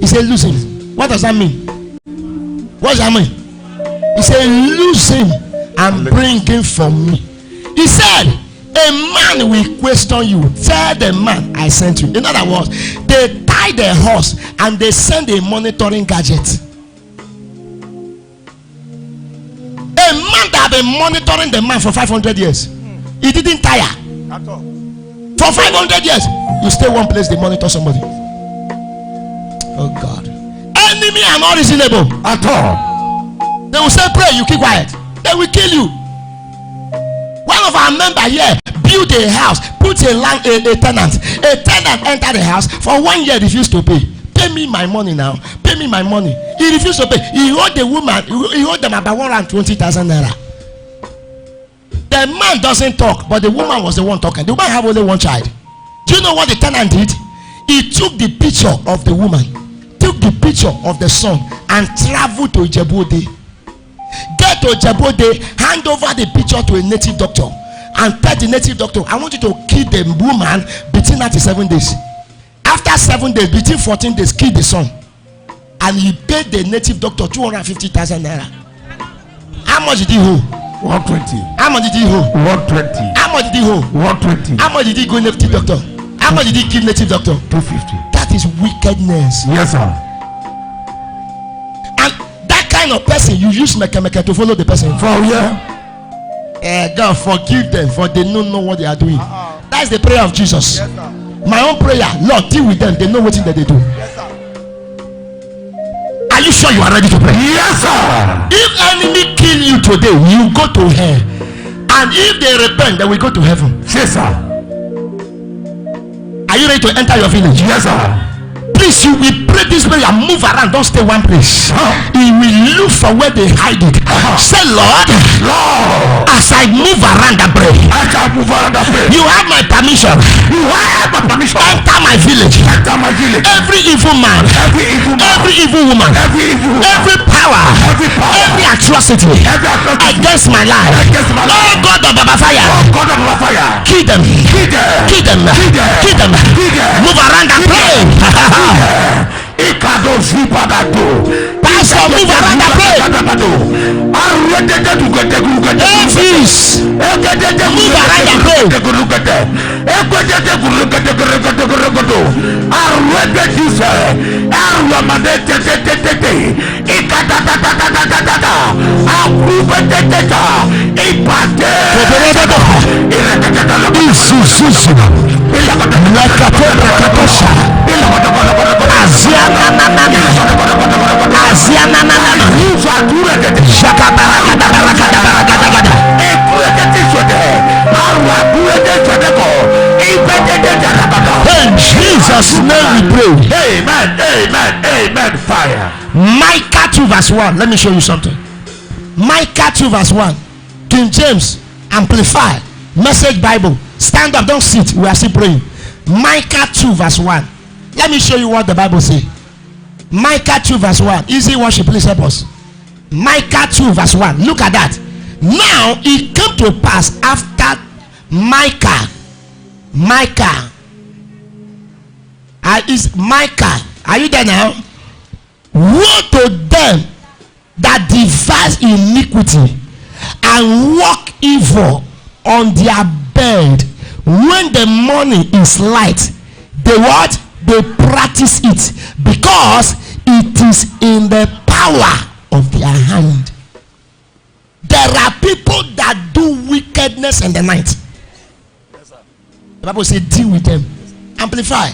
said, lose him. What does that mean? What does that mean? He said, lose him and bring him for me. He said, a man will question you. Tell the man I sent you. In other words, they tie their horse and they send a monitoring gadget. A man that have been monitoring the man for 500 years. He didn't tire. At all. For 500 years, you stay one place, they monitor somebody. Oh God. Enemy are not reasonable at all. They will say pray, you keep quiet. They will kill you. One of our members here built a house, put a tenant. A tenant entered the house for 1 year, refused to pay. Pay me my money now. Pay me my money. He refused to pay. He owed the woman, he owed them about 120,000 naira. The man doesn't talk, but the woman was the one talking. The woman have only one child. Do you know what the tenant did? He took the picture of the woman, took the picture of the son, and traveled to Ijebode. Get to Ijebode, hand over the picture to a native doctor, and tell the native doctor, I want you to kill the woman between 97 days. After 7 days, between 14 days, kill the son. And he paid the native doctor 250,000 naira. How much did he owe? 120. How much did he owe? 120. How much did he owe? 120. How much did he go native doctor? How much did he give native doctor? 250. That is wickedness. Yes, sir. And that kind of person, you use meka to follow the person. For yeah. God forgive them, for they don't know what they are doing. That's the prayer of Jesus. Yes, sir. My own prayer, Lord, deal with them. They know what that they do. Yes, sir. Are you sure you are ready to pray? Yes, sir. If enemy kill you today, you go to hell. And if they repent, they will go to heaven. Yes, sir. Are you ready to enter your village? Yes, sir. Please, you will pray this prayer. Move around. Don't stay one place. He will look for where they hide it. Say, Lord, as I move around and pray, you have my permission. You have my permission. Enter my village. Enter my village. Every evil man, Every evil woman, every power, every atrocity against my life. Oh God of Baba Fire, kill them. Move around and pray. Pastor, move around and pray. Please, move around and pray. In Jesus' name we pray. Amen. Fire. Micah 2 verse 1. Let me show you something. Micah 2 verse 1. King James Amplified Message Bible. Stand up, don't sit. We are still praying. Micah 2 verse 1. Let me show you what the Bible says. Micah 2 verse 1. Easy worship, please help us. Micah 2 verse 1. Look at that. Now it came to pass after Micah. Is Micah. Are you there now? Woe to them that devise iniquity and walk evil on their bed. When the morning is light, they what? They practice it, because it is in the power of their hand. There are people that do wickedness in the night. Yes, the Bible says deal with them. Amplify.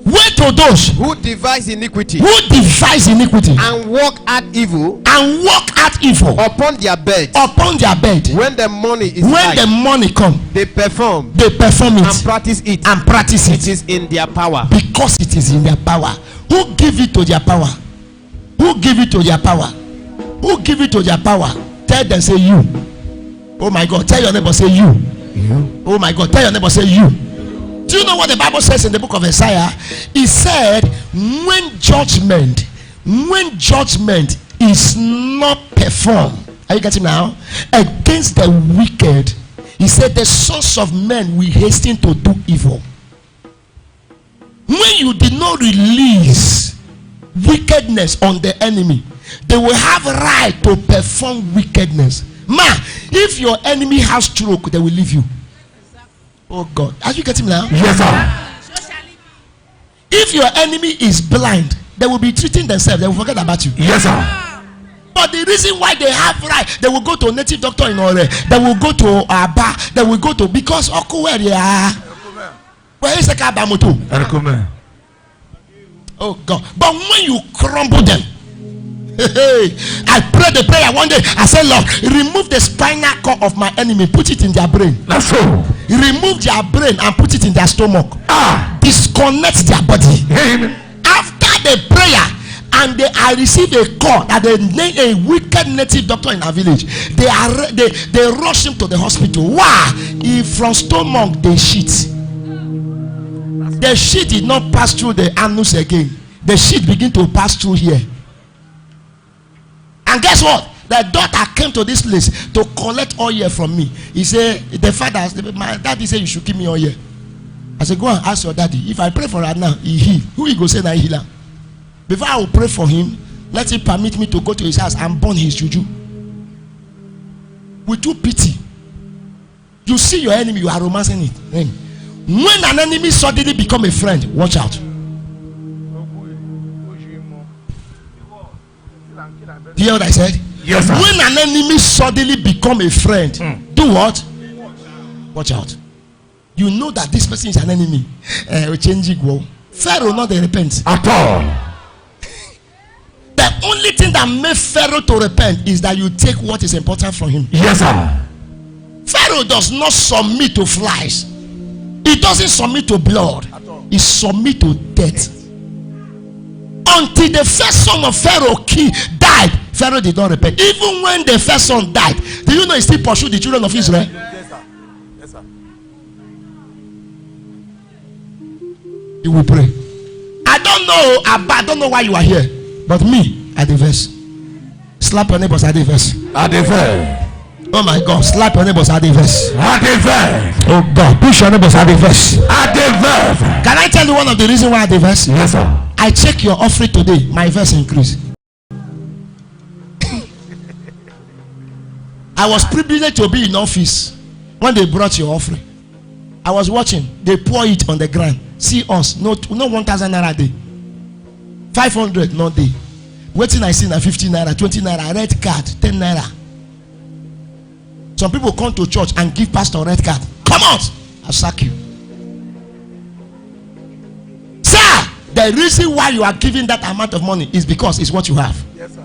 Wait to those who devise iniquity, and walk at evil, upon their bed. When the morning is light, the morning come, they perform it and practice it. It is in their power, because it is in their power. Who give it to their power? Who give it to their power? Who give it to their power? Tell them, say you. Oh my God, tell your neighbor, say you. Oh my God, tell your neighbor, say you. Do you know what the Bible says in the book of Isaiah? It said, when judgment is not performed, are you getting now? Against the wicked, he said the sons of men will hasten to do evil. When when you did not release wickedness on the enemy, they will have right to perform wickedness. Man, if your enemy has stroke, they will leave you. Oh God, are you getting me now? Yes, sir. If your enemy is blind, they will be treating themselves. They will forget about you. Yes, sir. But the reason why they have right, they will go to a native doctor in Ore, they will go to a bar, they will go to, because where they are. Where is the Kabamoto? Oh God. But when you crumble them, I prayed the prayer one day. I said, Lord, remove the spinal cord of my enemy, put it in their brain. That's so. Remove their brain and put it in their stomach. Disconnect their body. Amen. After the prayer, and I received a call that they named a wicked native doctor in our village. They rushed him to the hospital. Why? If from stomach they shit. The shit did not pass through the anus again. The shit began to pass through here. And guess what? The daughter came to this place to collect oil from me. He said, my daddy said you should give me oil. I said, go and ask your daddy. If I pray for her now, he heal. Who he go say that he heal her? Before I will pray for him, let him permit me to go to his house and burn his juju. With due pity. You see your enemy, you are romancing it. When an enemy suddenly become a friend, watch out. Do you hear what I said? Yes, sir. When an enemy suddenly become a friend, do what? Watch out. You know that this person is an enemy. Pharaoh not the repent at all. The only thing that made Pharaoh to repent is that you take what is important from him. Yes, sir. Pharaoh does not submit to flies. He doesn't submit to blood. He submit to death. Until the first son of Pharaoh died, Pharaoh did not repent. Even when the first son died, do you know he still pursued the children of Israel? Yes, sir. Yes, sir. You will pray. I don't know why you are here, but me at the verse. Slap your neighbors at the verse. At the verse. Oh my God, slap your neighbors at the verse. At the verse. Oh God, push your neighbors at the verse. At the verse. Can I tell you one of the reasons why at the verse? Yes, sir. I check your offering today, my verse increase. I was privileged to be in office when they brought your offering. I was watching. They pour it on the ground. See us. No 1,000 naira a day. 500 no day. Waiting I see na 15 naira, 20 naira, red card, 10 naira. Some people come to church and give pastor a red card. Come out, I'll sack you. Sir, the reason why you are giving that amount of money is because it's what you have. Yes, sir.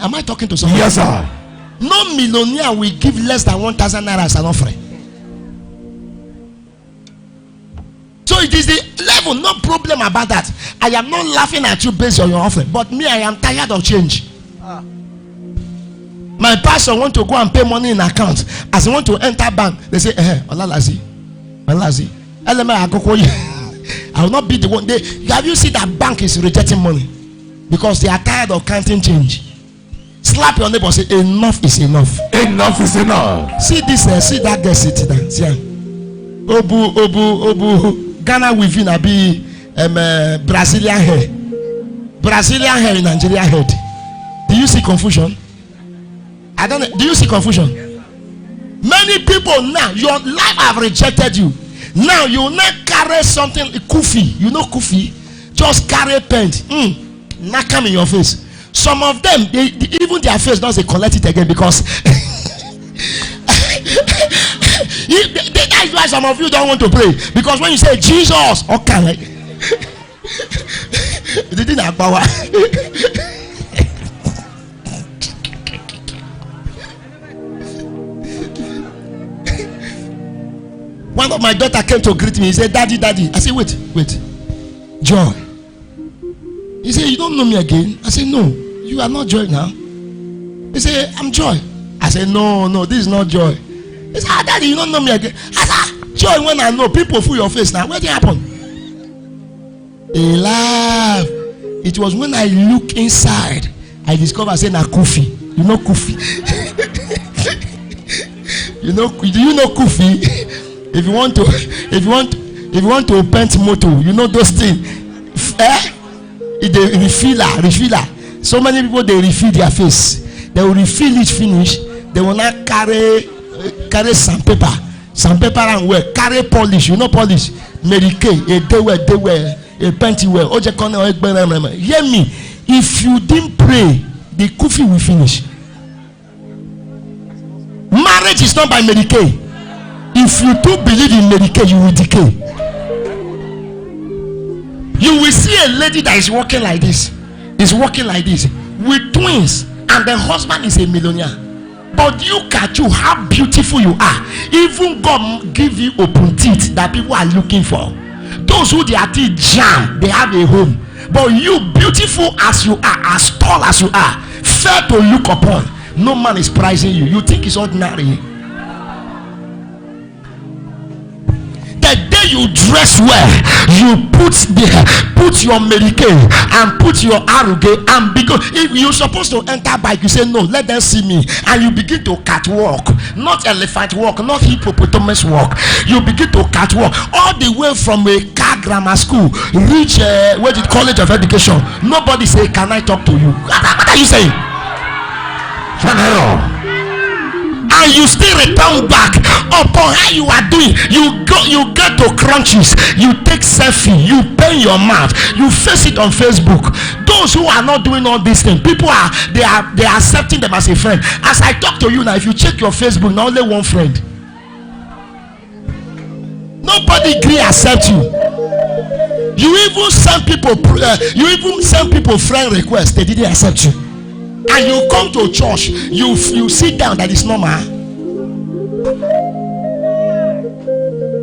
Am I talking to someone? Yes, sir. No millionaire will give less than 1,000 naira as an offering. So it is the level, no problem about that. I am not laughing at you based on your offering, but me, I am tired of change. My pastor want to go and pay money in account. As he want to enter bank, they say, Olalazi, I will not be the one. Have you seen that bank is rejecting money because they are tired of counting change? Slap your neighbor, say enough is enough. Enough is enough. See this, see that guy sitting there. See, Obu. Ghana within a be Brazilian hair. Brazilian hair in Nigeria head. Do you see confusion? I don't know. Do you see confusion? Many people now, your life have rejected you. Now you will not carry something kufi. You know kufi? Just carry paint. Not come in your face. Some of them, even their face doesn't collect it again because that's why some of you don't want to pray, because when you say Jesus, okay, like it didn't have power. One of my daughter came to greet me. He said, "Daddy, daddy." I said, "Wait, Joy." He said, "You don't know me again?" I said, "No, you are not Joy now." He said, "I'm Joy." I said, No, this is not Joy." He said, "Daddy, you don't know me again." I said, "Joy, when I know people fool your face now. What did happen?" He laughed. It was when I look inside, I discovered, I said, "Na Kufi." You know Kufi? Do you know Kufi? If If you want to paint motor, you know those things. The refiller. So many people, they refill their face. They will refill it, finish. They will not carry sandpaper and wear. Carry polish. You know polish. Mary Kay. They wear. A painting wear. Hear me. If you didn't pray, the coffee will finish. Marriage is not by Mary Kay. If you do believe in Mary Kay, you will decay. You will see a lady that is walking like this, with twins, and the husband is a millionaire. But look at you, how beautiful you are. Even God give you open teeth that people are looking for. Those who their teeth jam, they have a home. But you, beautiful as you are, as tall as you are, fair to look upon, no man is prizing you. You think it's ordinary. The day you dress well, you put your Mary Kay and put your arrogance, and because if you're supposed to enter bike, you say no, let them see me, and you begin to catwalk, not elephant walk, not hippopotamus walk. You begin to catwalk all the way from a car grammar school, reach college of education. Nobody say, can I talk to you? What are you saying? And you still return back upon how you are doing. You get to crunches, you take selfie, you pen your mouth, you face it on Facebook. Those who are not doing all these things, people are accepting them as a friend. As I talk to you now, if you check your Facebook, not only one friend. Nobody agree accept you. You even send people friend requests, they didn't accept you. And you come to church, you sit down, that is normal.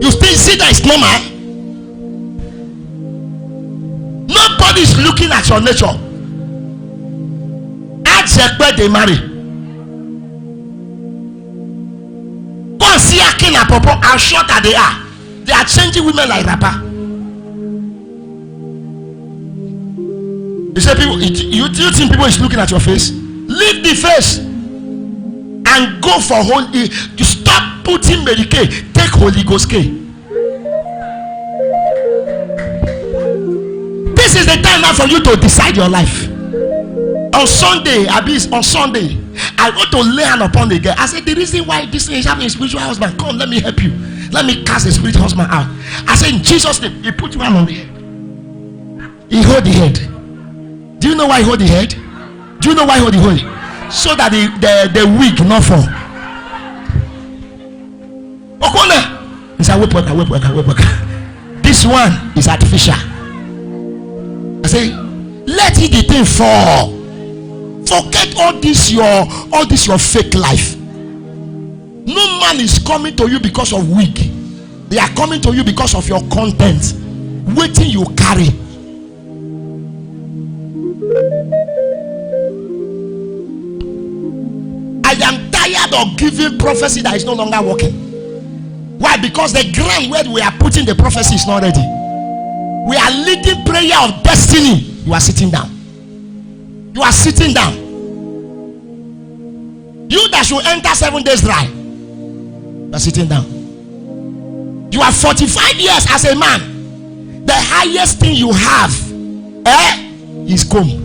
You still sit down, it's normal. Nobody is looking at your nature. Ask where they marry. Go and see Akin and Popo, how short that they are. They are changing women like rapper. You say people, you think people is looking at your face? Leave the face and go for holy. You stop putting Mary Kay, take Holy Ghost K. This is the time now for you to decide your life. On Sunday, I go to lay hand upon the girl. I said, the reason why this thing is having a spiritual husband, come, let me help you. Let me cast the spiritual husband out. I said, in Jesus' name, he put one on the head. He hold the head. Do you know why he hold the head? Do you know why he hold the head? So that the wig not fall. Okone. He said, wait. This one is artificial. I say, let it the thing fall. Forget all this your fake life. No man is coming to you because of wig. They are coming to you because of your content. Waiting you carry. I am tired of giving prophecy that is no longer working. Why? Because the ground where we are putting the prophecy is not ready. We are leading prayer of destiny. You are sitting down. You are sitting down. You that should enter 7 days dry, you are sitting down. You are 45 years as a man. The highest thing you have is comb.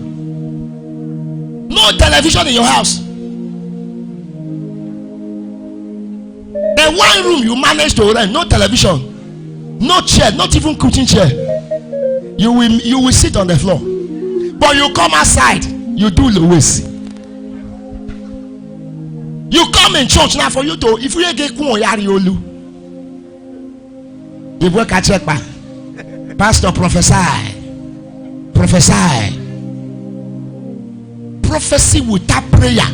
No television in your house. The one room you manage to rent, no television, no chair, not even kitchen chair. You will sit on the floor. But you come outside, you do Louis. You come in church now for you to, if you get Yariolu, you work at check back. Pastor prophesy. Prophecy without prayer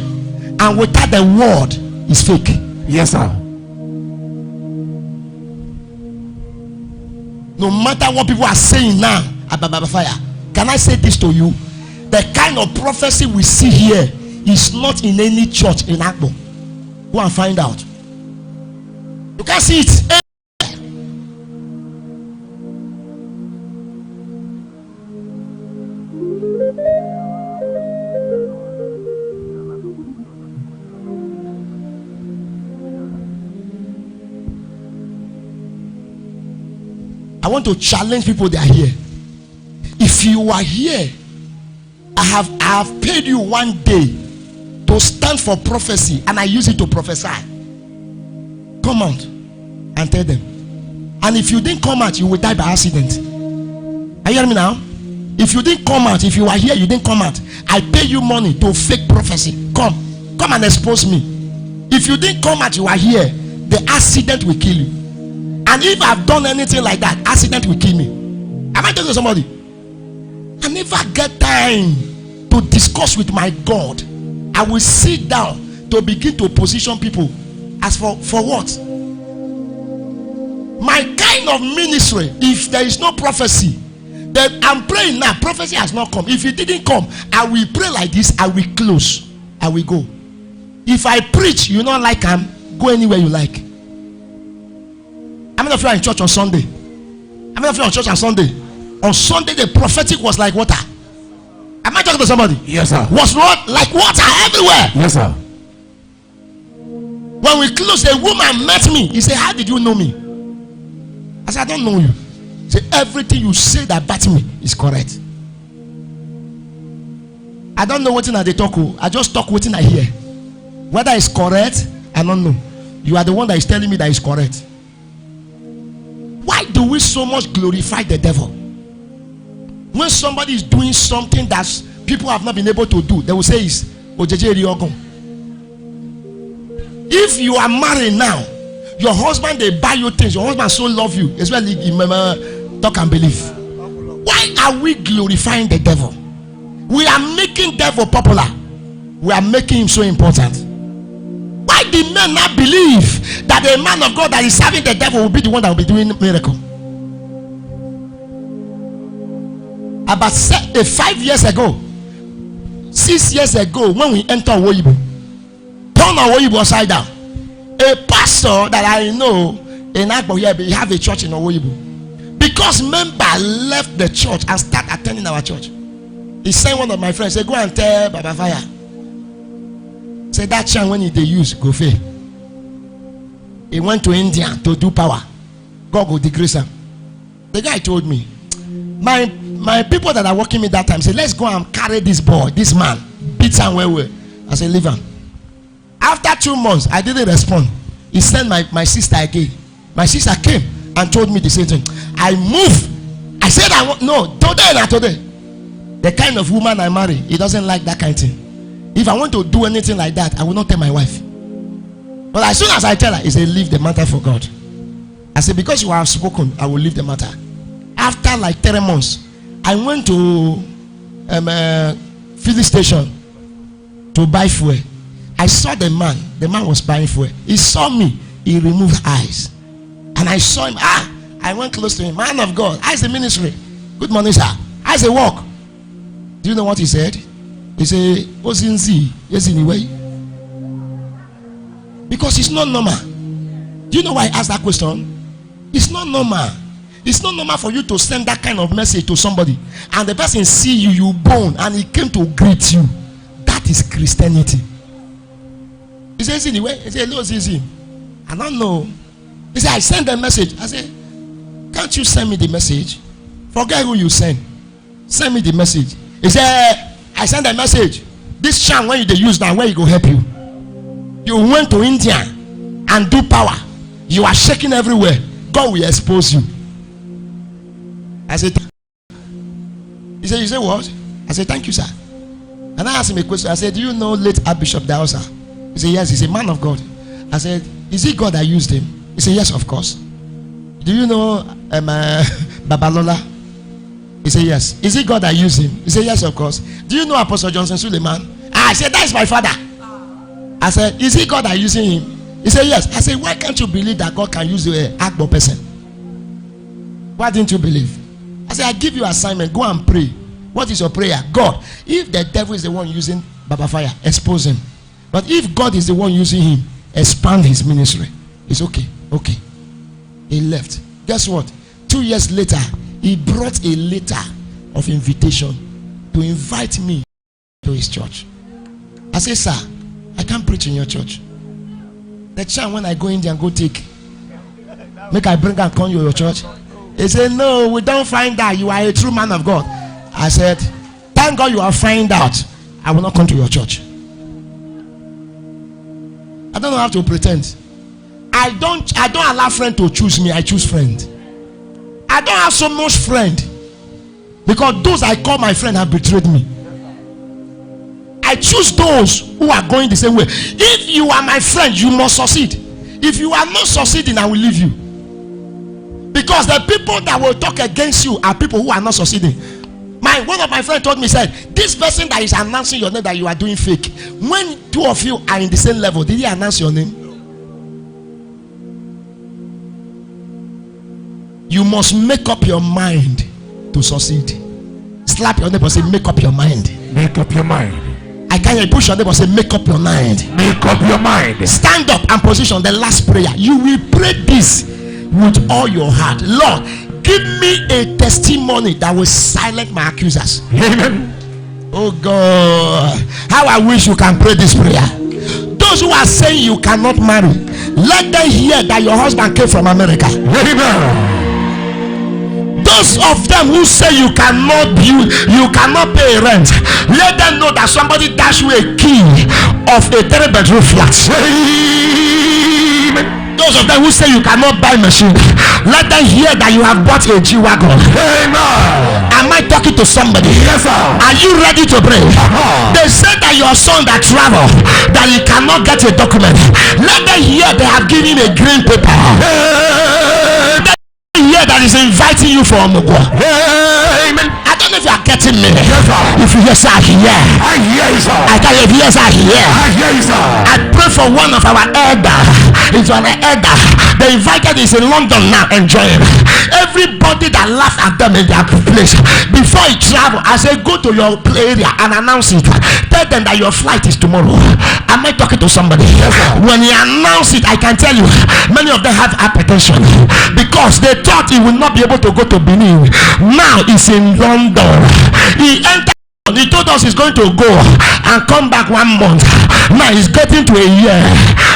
and without the word is fake. Yes, sir. No matter what people are saying now about fire, can I say this to you? The kind of prophecy we see here is not in any church in Akbo. Go and find out. You can see it. I want to challenge people that are here. If you are here, I have paid you one day to stand for prophecy, and I use it to prophesy. Come out and tell them. And if you didn't come out, you will die by accident. Are you hearing me now? If you didn't come out, if you are here, you didn't come out, I pay you money to fake prophecy. Come and expose me. If you didn't come out, you are here, the accident will kill you. And if I've done anything like that, accident will kill me. Am I talking to somebody? I never get time to discuss with my God. I will sit down to begin to position people as for what? My kind of ministry, if there is no prophecy, then I'm praying now. Prophecy has not come. If it didn't come, I will pray like this. I will close. I will go. If I preach, you don't like them, go anywhere you like. How many of you are in church on Sunday? How many of you are in church on Sunday? On Sunday, the prophetic was like water. Am I talking to somebody? Yes, sir. Was what? Like water everywhere. Yes, sir. When we closed, a woman met me. He said, how did you know me? I said, I don't know you. He said, everything you say about me is correct. I don't know what they talk. I just talk what I hear. Whether it's correct, I don't know. You are the one that is telling me that it's correct. Why do we so much glorify the devil? When somebody is doing something that people have not been able to do, they will say is Ojeje Riogon. If you are married now, your husband they buy you things, your husband so love you, as well you remember talk and believe. Why are we glorifying the devil? We are making devil popular. We are making him so important. Why did men not believe that a man of God that is serving the devil will be the one that will be doing miracle? About 5 years ago, 6 years ago, when we enter Owoyibo, turn Owoyibo upside down. A pastor that I know in Agbo, he have a church in Owoyibo. Because member left the church and start attending our church. He sent one of my friends, say, go and tell Baba Fire. Say that chant when they use go fail. He went to India to do power. God will decrease him. The guy told me, my people that are working me that time said, let's go and carry this boy, this man, beat him well. I said, leave him. After 2 months, I didn't respond. He sent my sister again. My sister came and told me the same thing. I moved. I said, today. The kind of woman I marry, he doesn't like that kind of thing. If I want to do anything like that, I will not tell my wife. But as soon as I tell her, he said, leave the matter for God. I said, because you have spoken, I will leave the matter. After like 3 months, I went to filling station to buy fuel. I saw the man. The man was buying fuel. He saw me. He removed eyes. And I saw him. I went close to him. Man of God. How's the ministry? Good morning, sir. How's the work? Do you know what he said? He said, Ozinzi, yes, anyway. Because it's not normal. Do you know why I asked that question? It's not normal. It's not normal for you to send that kind of message to somebody and the person see you, you born, and he came to greet you. That is Christianity. He says anyway. He said, hello, Zizi. I don't know. He said, I sent the message. I said, can't you send me the message? Forget who you send. Send me the message. He said, I sent a message. This chant when they use now, where you go help you? You went to India and do power. You are shaking everywhere. God will expose you. I said, he said, you say what? I said, thank you, sir. And I asked him a question. I said, do you know late Archbishop Daosa? He said, yes. He's a man of God. I said, is it God that used him? He said, yes, of course. Do you know Babalola? He said, yes. Is it God that used him? He said, yes, of course. Do you know Apostle Johnson Suleiman? I said, that is my father. I said, is it God that using him? He said, yes. I said, why can't you believe that God can use a Agbo person? Why didn't you believe? I said, I give you assignment. Go and pray. What is your prayer? God, if the devil is the one using Baba Fire, expose him. But if God is the one using him, expand his ministry. It's okay. Okay. He left. Guess what? 2 years later, he brought a letter of invitation to invite me to his church. I said, sir, I can't preach in your church. The chant when I go in there and go take, make I bring and come to your church. He said, no, we don't find out. You are a true man of God. I said, thank God you have found out. I will not come to your church. I don't have to pretend. I don't allow friend to choose me. I choose friend. I don't have so much friend because those I call my friend have betrayed me. I choose those who are going the same way. If you are my friend, you must succeed. If you are not succeeding, I will leave you. Because the people that will talk against you are people who are not succeeding. One of my friends told me, said, this person that is announcing your name that you are doing fake, when two of you are in the same level, did he announce your name? You must make up your mind to succeed. Slap your neighbor, say, make up your mind. Make up your mind. I can't hear, push your neighbor, say, make up your mind. Make up your mind. Stand up and position the last prayer. You will pray this with all your heart. Lord, give me a testimony that will silence my accusers. Amen. Oh God, how I wish you can pray this prayer. Those who are saying you cannot marry, let them hear that your husband came from America. Amen. Those of them who say you cannot build, you cannot pay rent, let them know that somebody dashed you a key of a 3-bedroom flat. Amen. Those of them who say you cannot buy machine, let them hear that you have bought a G-Wagon. Amen. Am I talking to somebody? Yes, sir. Are you ready to pray? They said that your son that travel, that he cannot get a document. Let them hear they have given a green paper. Here that is inviting you for Omugwa. Amen. I don't know if you are getting me. Yes, sir. If you hear, say I hear. I hear you, sir. I can hear. If you hear, say I hear. I hear you, sir. I pray for one of our elder. It's an elder. They invited is in London now, enjoying. Everybody that laughed at them in their place before he travel, I say go to your area and announce it. Tell them that your flight is tomorrow. Am I talking to somebody? Yes, sir. When he announced it, I can tell you many of them have hypertension because they thought he will not be able to go to Benin. Now he's in London. He entered. He told us he's going to go and come back 1 month. Now he's getting to a year.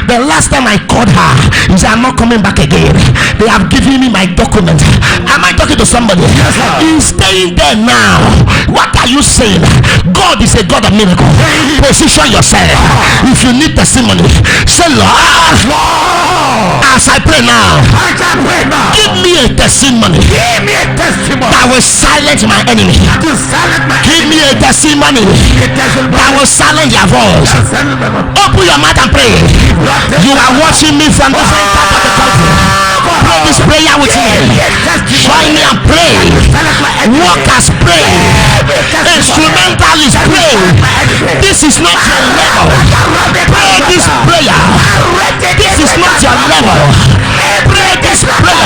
The last time I called her, he said, I'm not coming back again. They have given me my document. Am I talking to somebody? Yes, sir. He's staying there now. What are you saying? God is a God of miracles. Position yourself. If you need testimony, say, Lord, as I pray now, give me a testimony Give me a testimony. that will silence my enemy. To silence my Give me a testimony that will silence their voice. Open your mouth and pray. You are watching me from different parts of the country. Pray this prayer with me. Join me and pray. Workers pray. Instrumentalists pray. This is not your level. Pray this prayer. This is not your level. Pray this prayer.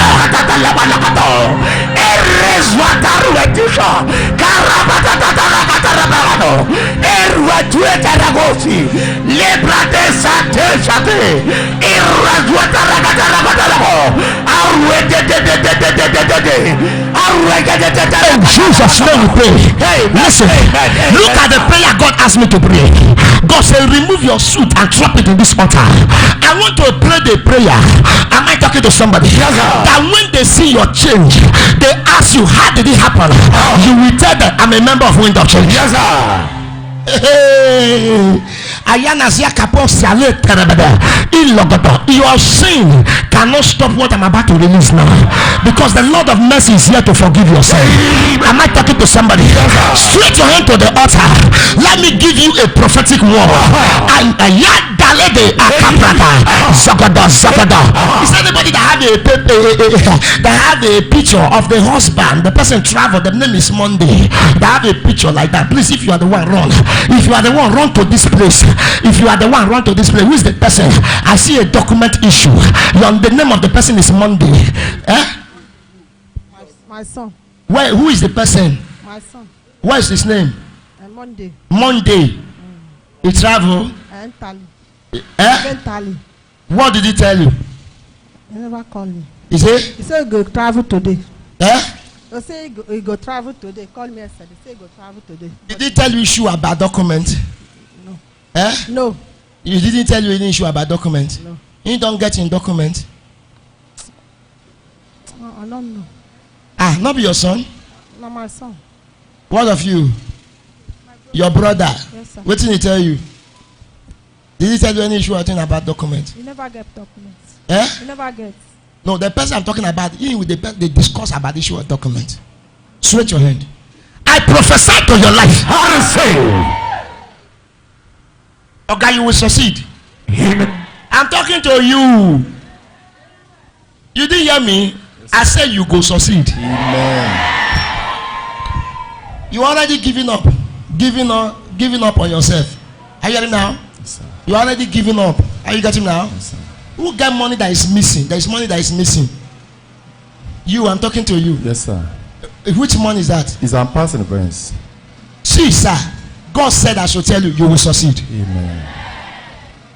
In Jesus' name we pray. Listen, look at the prayer God asked me to pray. God said, remove your suit and drop it in this altar. I want to pray the prayer. Am I talking to somebody? That when they see your change, they ask you, how did it happen? You will tell them, I'm a member of Wind of Change. Yes, sir. Your sin cannot stop what I'm about to release now, because the Lord of mercy is here to forgive your sin. Am I talking to somebody? Straight your hand to the altar. Let me give you a prophetic word. Is anybody that have a picture of the husband, the person traveled, the name is Monday, that have a picture like that? Please, if you are the one, run. If you are the one, run to this place. If you are the one, run to this place. Who is the person? I see a document issue. The name of the person is Monday. My son. Who is the person? My son. What is his name? Monday. Monday. He travel. And Tally. Tally. What did he tell you? He never called me. He said he go travel today. He say he go travel today. Call me yesterday. He say he go travel today. Did he tell you issue about document? No. No. You didn't tell you any issue about document? No. You don't get in document? I don't know. Ah, not be your son. No, my son. What of you? Your brother. Yes, sir. What did he tell you? Did he tell you any issue or thing about documents? You never get documents. Eh? You never get. No, the person I'm talking about, he with the person they discuss about the issue of documents. Straight your hand. I prophesy to your life. I say, Okay, you will succeed. Amen. I'm talking to you. You didn't hear me? I said you go succeed. Amen. You already giving up on yourself. Are you hearing now? Yes, sir. You already giving up. Are you getting now? Yes, sir. Who get money that is missing? There is money that is missing. You, I'm talking to you. Yes, sir. Which money is that? It's I'm passing the brains. See, sir, God said I should tell you, you will succeed. Amen.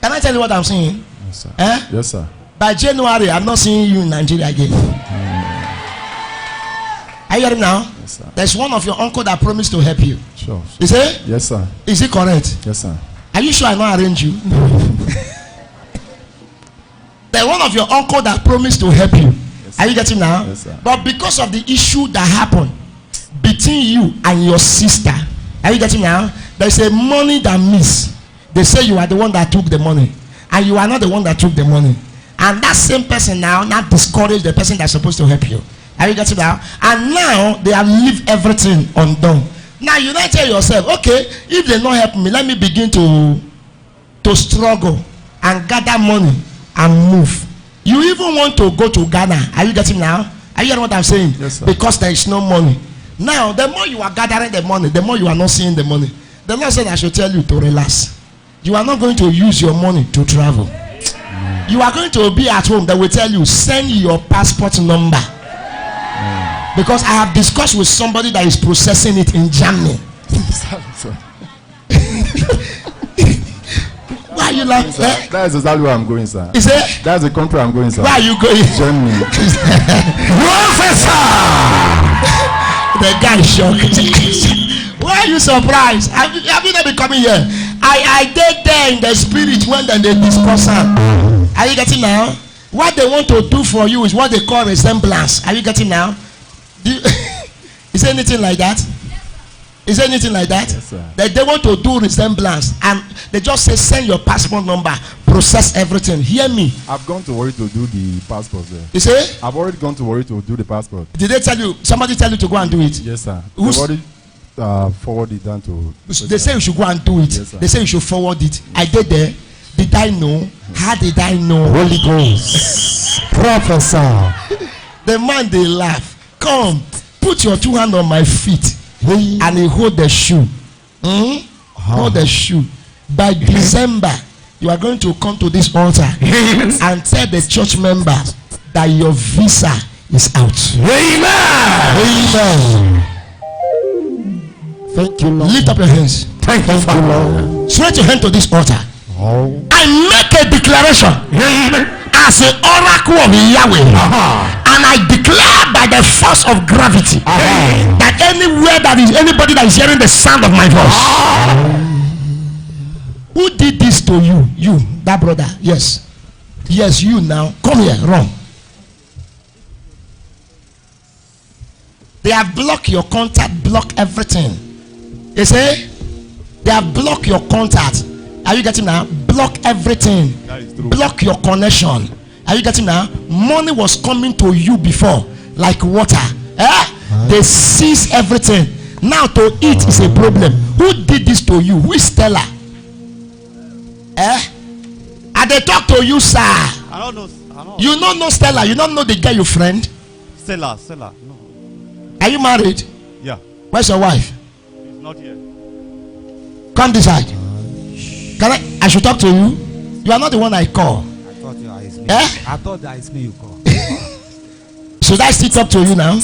Can I tell you what I'm saying? Yes, sir. Eh? Yes, sir. By January, I'm not seeing you in Nigeria again. Are you hearing now? Yes, sir. There's one of your uncle that promised to help you. Sure. Is it? Yes, sir. Is it correct? Yes, sir. Are you sure I not arrange you? There's one of your uncle that promised to help you. Yes, Are you getting now? Yes, sir. But because of the issue that happened between you and your sister, are you getting now? There's a money that miss. They say you are the one that took the money, and you are not the one that took the money. And that same person now discourage the person that's supposed to help you. Are you getting now? And now they have leave everything undone. Now you not tell yourself, okay, if they not help me, let me begin to struggle and gather money and move. You even want to go to Ghana. Are you getting now? Are you hearing what I'm saying? Yes, sir. Because there is no money. Now, the more you are gathering the money, the more you are not seeing the money. The Lord said I should tell you to relax. You are not going to use your money to travel. You are going to be at home. They will tell you, send your passport number. Because I have discussed with somebody that is processing it in Germany. Why are you laughing? Eh? That is exactly where I'm going, sir. Is it? That's the country I'm going, sir. Where are you going? Germany. Professor. The guy is shocked. Why are you surprised? Have you not been coming here? I did there in the spirit when they discuss her. Are you getting now? What they want to do for you is what they call resemblance. Are you getting now? Is there anything like that? Is there anything like that? Yes, sir. That they want to do resemblance and they just say send your passport number, process everything. Hear me. I've gone to worry to do the passport there. You say? I've already gone to worry to do the passport. Did they tell you? Somebody tell you to go and do it? Yes, sir. Who's- They've already forwarded it down to. They say you should go and do it. Yes, sir. They say you should forward it. I did there. Did I know? How did I know? Holy Ghost. Professor. The man they laugh. Come, put your 2 hands on my feet. And he hold the shoe. Hold the shoe. By December, you are going to come to this altar and tell the church members that your visa is out. Amen. Thank you, Lord. Lift up your hands. Thank you, Lord. Stretch your hand to this altar. Oh. I make a declaration as an oracle of Yahweh, and I declare by the force of gravity that anywhere that is anybody that is hearing the sound of my voice, who did this to you? You, that brother. Yes, you. Now come here, run. They have blocked your contact, block everything. You say they have blocked your contact. Are you getting now? Block everything. Block your connection. Are you getting now? Money was coming to you before like water. They seize everything. Now to eat is a problem. Who did this to you? Who is Stella? And they talk to you, sir. I don't know. You don't know Stella. You don't know the girl, your friend. Stella. No. Are you married? Yeah. Where's your wife? He's not here. Come this side. Can I should talk to you. You are not the one I call. I thought you are me. Eh? I thought that is me you call. Should I still talk to you now?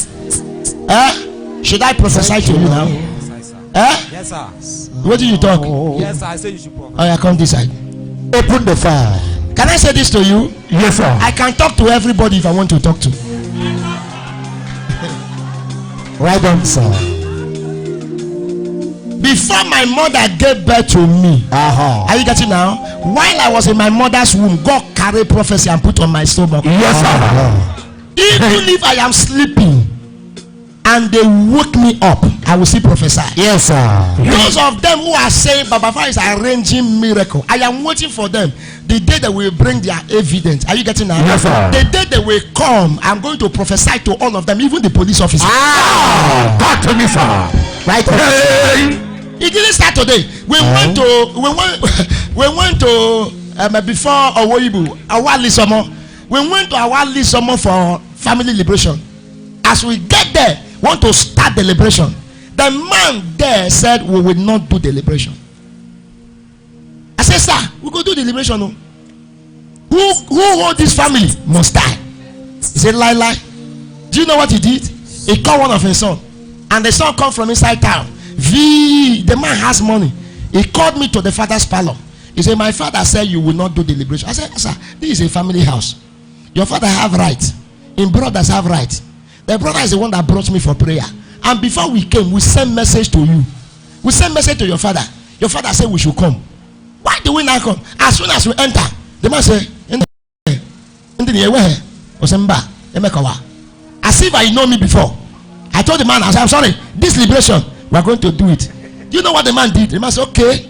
Should I prophesy to you now? Yes, sir. What did you talk? Yes, sir. I said you should prophesy. Oh yeah, come this side. Open the fire. Can I say this to you? Yes, sir. I can talk to everybody if I want to talk to. Right on, sir. Before my mother gave birth to me, are you getting now? While I was in my mother's womb, God carried prophecy and put on my stomach. Yes, sir. Even if I am sleeping, and they woke me up, I will see prophesy. Yes, sir. Those of them who are saying Baba Fa is arranging miracle, I am waiting for them. The day they will bring their evidence. Are you getting that? Yes, sir. The day they will come, I'm going to prophesy to all of them, even the police officers. Talk to me, sir. Right. It didn't start today. We went to before Owoibu, Awali Somo. We went to Awali Somo for family liberation. As we get there, want to start the liberation. The man there said we will not do the liberation. I said, sir, we go do the liberation. No? Who hold this family must die. He said, lie. Do you know what he did? He called one of his son, and the son come from inside town. The man has money. He called me to the father's parlor. He said, my father said you will not do the liberation. I said, sir, this is a family house. Your father have right. His brothers have right. The brother is the one that brought me for prayer. And before we came, we sent message to you. We sent message to your father. Your father said we should come. Why do we not come? As soon as we enter, the man said, as if I know me before. I told the man, I said, I'm sorry, this liberation, we are going to do it. Do you know what the man did? The man said, okay.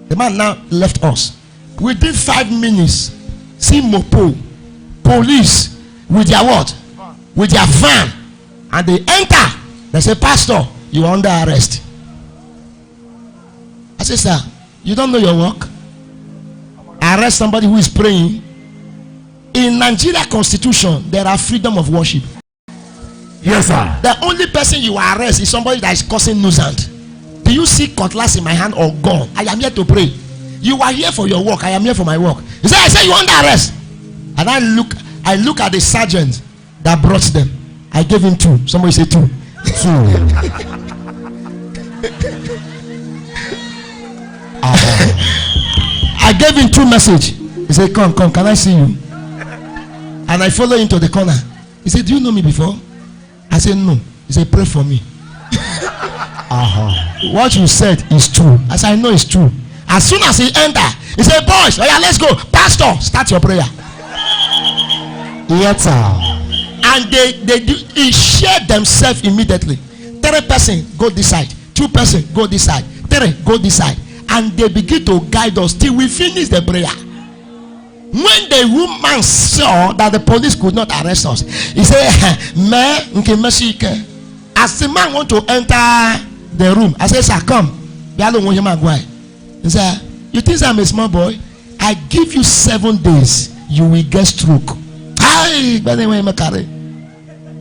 The man now left us. Within 5 minutes, see Mopo, police, with their what? With their van. And they enter. They say, Pastor, you are under arrest. I say, sir, you don't know your work? Arrest somebody who is praying. In Nigeria constitution, there are freedom of worship. Yes, sir. The only person you arrest is somebody that is causing nuisance. Do you see cutlass in my hand or gun? I am here to pray. You are here for your work. I am here for my work. He said, I say you under arrest. And I look at the sergeant that brought them. I gave him 2. Somebody say 2. I gave him 2 message. He said, come, can I see you? And I follow him to the corner. He said, do you know me before? I said, no. He said, pray for me. What you said is true. I said, I know it's true. As soon as he entered, he said, boys, oh yeah, let's go. Pastor, start your prayer. Yes, sir. And he shared themselves immediately. 3 person go this side, 2 person go this side, 3 go this side, and they begin to guide us till we finish the prayer. When the woman saw that the police could not arrest us, he said, as the man want to enter the room, I said, sir, come. He said, you think I'm a small boy? I give you 7 days, you will get stroke.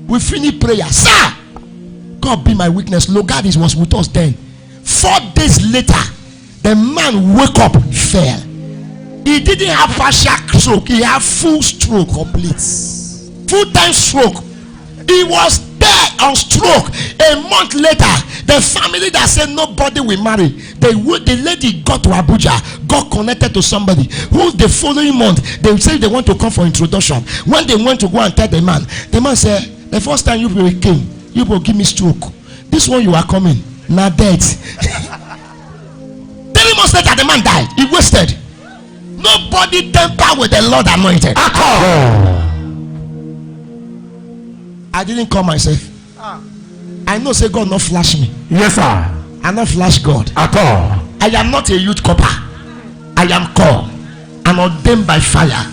We finish prayer. Sir, God be my witness. Logard was with us then. 4 days later, the man woke up, fell. He didn't have partial stroke, he had full stroke, complete, full-time stroke. He was there on stroke. A month later, the family that said nobody will marry, the lady got to Abuja, got connected to somebody who the following month they say they want to come for introduction. When they went to go and tell the man said, the first time you came, you will give me stroke. This one you are coming now dead. 3 months later, the man died. He wasted. Nobody temper with the Lord anointed at all. I didn't call myself. I know say God not flash me. Yes, sir. I not flash God At all. I am not a youth copper. I am called and ordained by fire.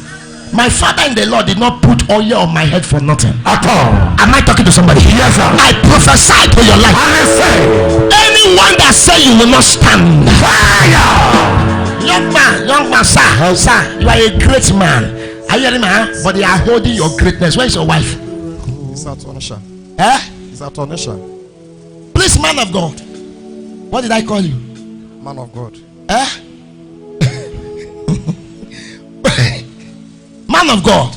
My father in the Lord did not put oil on my head for nothing. At all. Am I talking to somebody? Yes, sir. I prophesy to your life. I say, Anyone that say you will not stand, fire. young man, sir, you are a great man. Are you hearing me? But they are holding your greatness. Where is your wife? It's at Onisha. It's at Onisha. Please, man of God. What did I call you? Man of God. Man of God.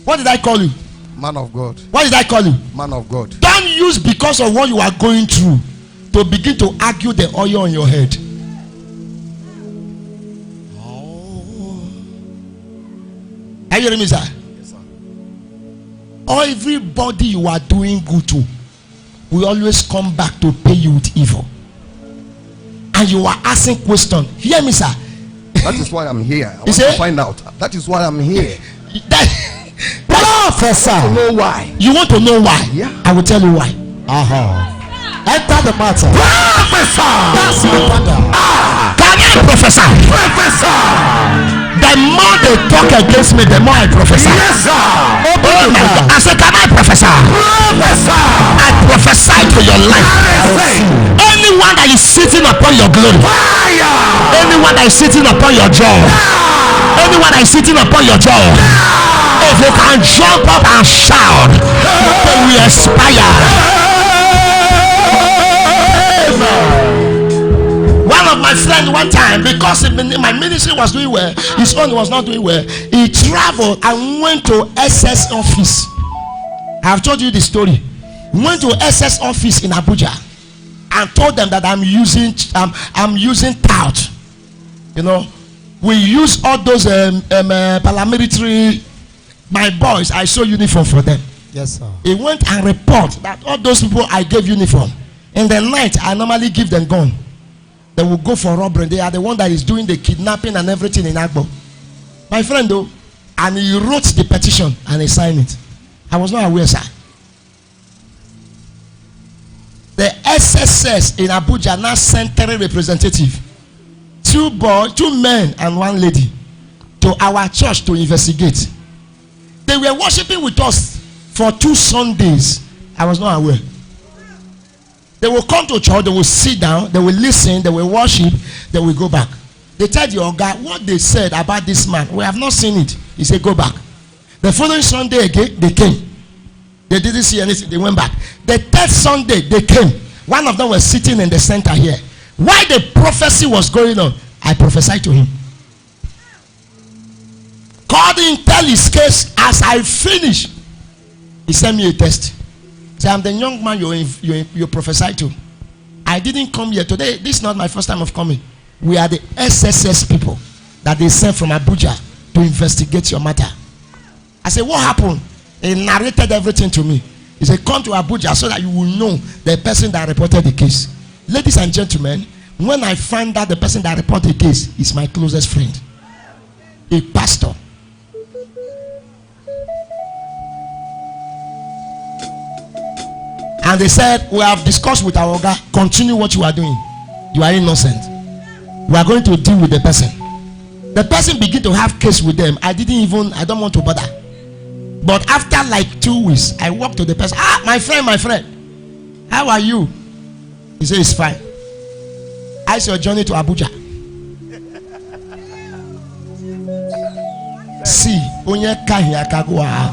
What did I call you? Man of God. What did I call you? Man of God. Don't use because of what you are going through to begin to argue the oil on your head. Are you hearing me, sir? Yes, sir. Everybody you are doing good to will always come back to pay you with evil. And you are asking questions. Hear me, sir. That is why I'm here. I want say? to find out. That is why I'm here. Professor. I know why. You want to know why? Yeah. I will tell you why. Enter the matter. Prophesy. That's my brother. Can I prophesy? Prophesy. The more they talk against me, the more I prophesy. Yes, sir. Oh my God. I said, can I prophesy? Prophesy. I prophesy to your life. Anyone that is sitting upon your glory, anyone that is sitting upon your jaw, anyone that is sitting upon your jaw, if you can jump up and shout, they will expire. One of my friends one time, because my ministry was doing well, his own was not doing well, he traveled and went to SS office. I have told you the story. He went to SS office in Abuja and told them that I'm using tout. You know, we use all those paramilitary. My boys, I saw uniform for them. Yes, sir. He went and report that all those people I gave uniform. In the night, I normally give them gun. They will go for robbery. They are the one that is doing the kidnapping and everything in Agbo. My friend though, and he wrote the petition and he signed it. I was not aware, sir. The SSS in Abuja now sent 3 representatives, 2 men and 1 lady, to our church to investigate. They were worshiping with us for 2 Sundays. I was not aware. They will come to church, they will sit down, they will listen, they will worship, they will go back. They tell the God what they said about this man. We have not seen it. He said, go back. The following Sunday again, they came. They didn't see anything, they went back. The 3rd Sunday, they came. One of them was sitting in the center here. While the prophecy was going on, I prophesied to him. Called him, tell his case. As I finished, he sent me a text. Say, I'm the young man you prophesied to. I didn't come here today. This is not my first time of coming. We are the SSS people that they sent from Abuja to investigate your matter. I said, what happened? He narrated everything to me. He said, come to Abuja so that you will know the person that reported the case. Ladies and gentlemen, when I find out the person that reported the case is my closest friend, a pastor. And they said, we have discussed with our Oga, continue what you are doing. You are innocent. We are going to deal with the person. The person began to have case with them. I don't want to bother. But after like 2 weeks, I walked to the person. My friend, how are you? He said, it's fine. How's your journey to Abuja? See, onye kahia kagwa.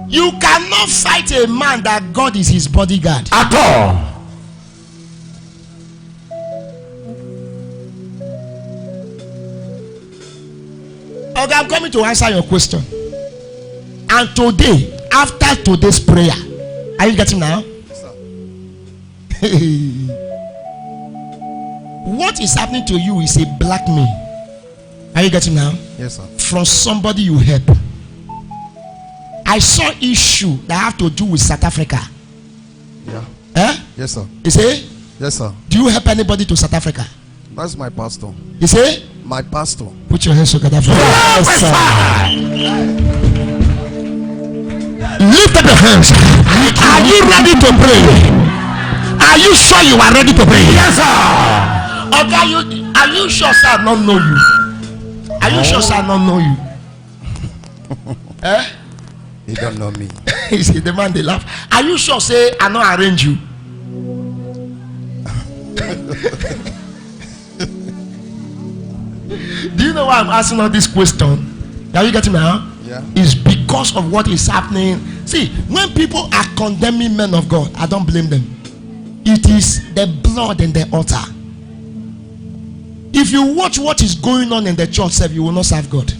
You cannot fight a man that God is his bodyguard at all. Okay, I'm coming to answer your question. And today, after today's prayer, are you getting now? Yes, sir. What is happening to you is a blackmail. Are you getting now? Yes, sir. From somebody you help. I saw issue that have to do with South Africa. Yeah. Yes, sir. You say? Yes, sir. Do you help anybody to South Africa? That's my pastor. You say? My pastor. Put your hands together for Prophesy. Lift up your hands. Are you ready to pray? Are you sure you are ready to pray? Yes, sir. Okay, are you sure sir I don't know you? Are you sure sir I don't know you? He don't know me. He said, the man they laugh. Are you sure say I don't arrange you? Do you know why I'm asking all this question? Are you getting me now? Yeah. It's because of what is happening. See, when people are condemning men of God, I don't blame them. It is the blood in the altar. If you watch what is going on in the church, you will not serve God.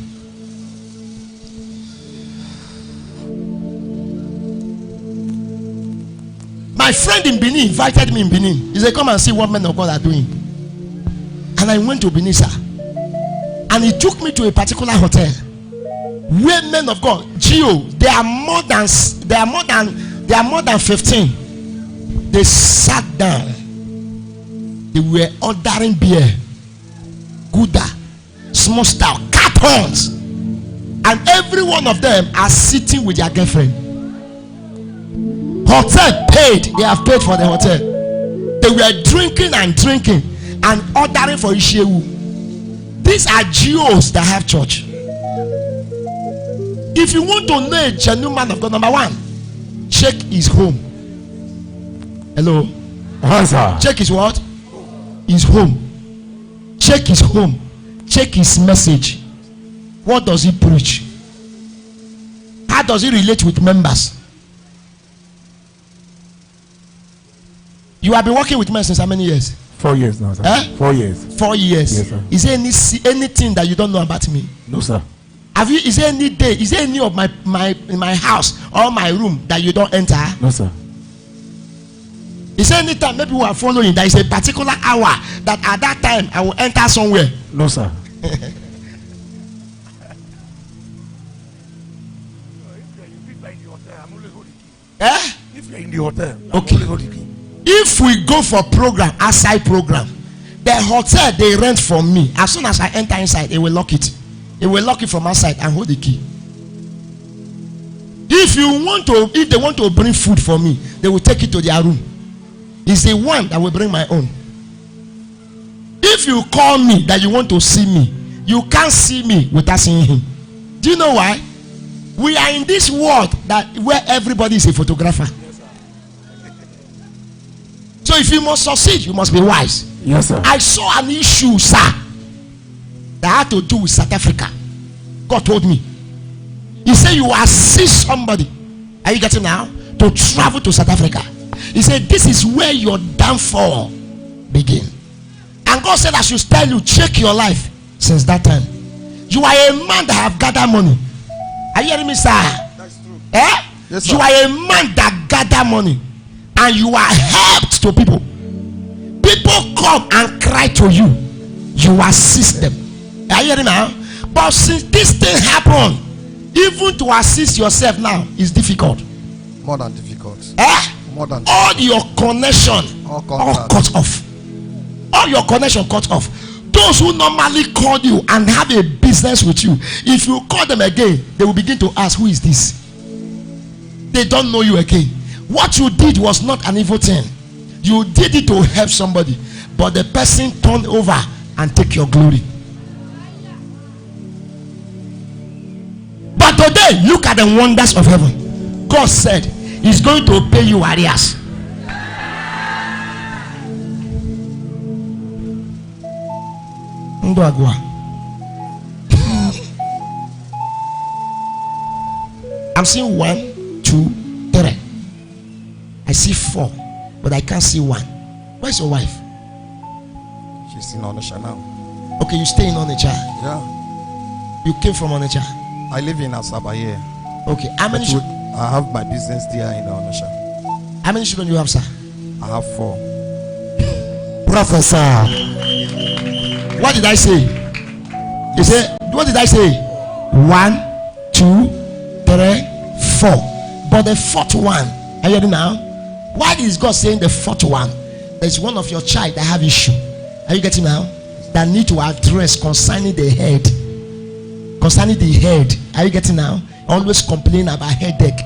My friend in Benin invited me in Benin. He said, come and see what men of God are doing. And I went to Benin, sir. And he took me to a particular hotel where men of God, Geo, they are more than 15. They sat down. They were ordering beer, Gouda, small style, cartons. and every one of them are sitting with their girlfriend. Hotel paid, they have paid for the hotel. They were drinking and ordering for Ishewu. These are Jews that have church. If you want to know a genuine man of God, number one, check his home. Hello? Answer. Check his what? His home. Check his home. Check his message. What does he preach? How does he relate with members? You have been working with men since how many years? 4 years now, sir. 4 years. 4 years. Yes, sir. Is there anything that you don't know about me? No, sir. Have you? Is there any day? Is there any of my house or my room that you don't enter? No, sir. Is there any time maybe we are following? There is a particular hour that at that time I will enter somewhere. No, sir. Eh? If you're in the hotel, Okay. If we go for program, outside program, the hotel they rent from me, as soon as I enter inside, they will lock it. They will lock it from outside and hold the key. If they want to bring food for me, they will take it to their room. It's the one that will bring my own. If you call me that you want to see me, you can't see me without seeing him. Do you know why? We are in this world where everybody is a photographer. So if you must succeed, you must be wise. Yes, sir. I saw an issue, sir, that had to do with South Africa. God told me. He said you assist somebody. Are you getting now? To travel to South Africa. He said this is where your downfall begin. And God said I should tell you, check your life since that time. You are a man that have gathered money. Are you hearing me, sir? That's true. Eh? Yes, sir. You are a man that gather money and you are helped to people. People come and cry to you. You assist them. Are you hearing me now? But since this thing happened, even to assist yourself now is difficult. More than difficult. Eh? More than All your connection All all contact. cut off. All your connection cut off. Those who normally call you and have a business with you, if you call them again, they will begin to ask, who is this? They don't know you again. What you did was not an evil thing. You did it to help somebody, but the person turned over and take your glory. But today, look at the wonders of heaven. God said he's going to pay you arrears. I'm seeing 1, 2, 3. I see 4, but I can't see 1. Where's your wife? She's in Onisha now. Okay, you stay in Onitsha. Yeah. You came from Onitsha. I live in Asaba here. Okay, how many I have my business there in Onisha. how many children do you have, sir? I have 4. Professor. What did I say? He said, what did I say? 1, 2, 3, 4. But the 4th one, are you hearing now? Why is God saying the 4th one? There's one of your child that have issue. Are you getting now? That need to address concerning the head. Concerning the head. Are you getting now? Always complain about headache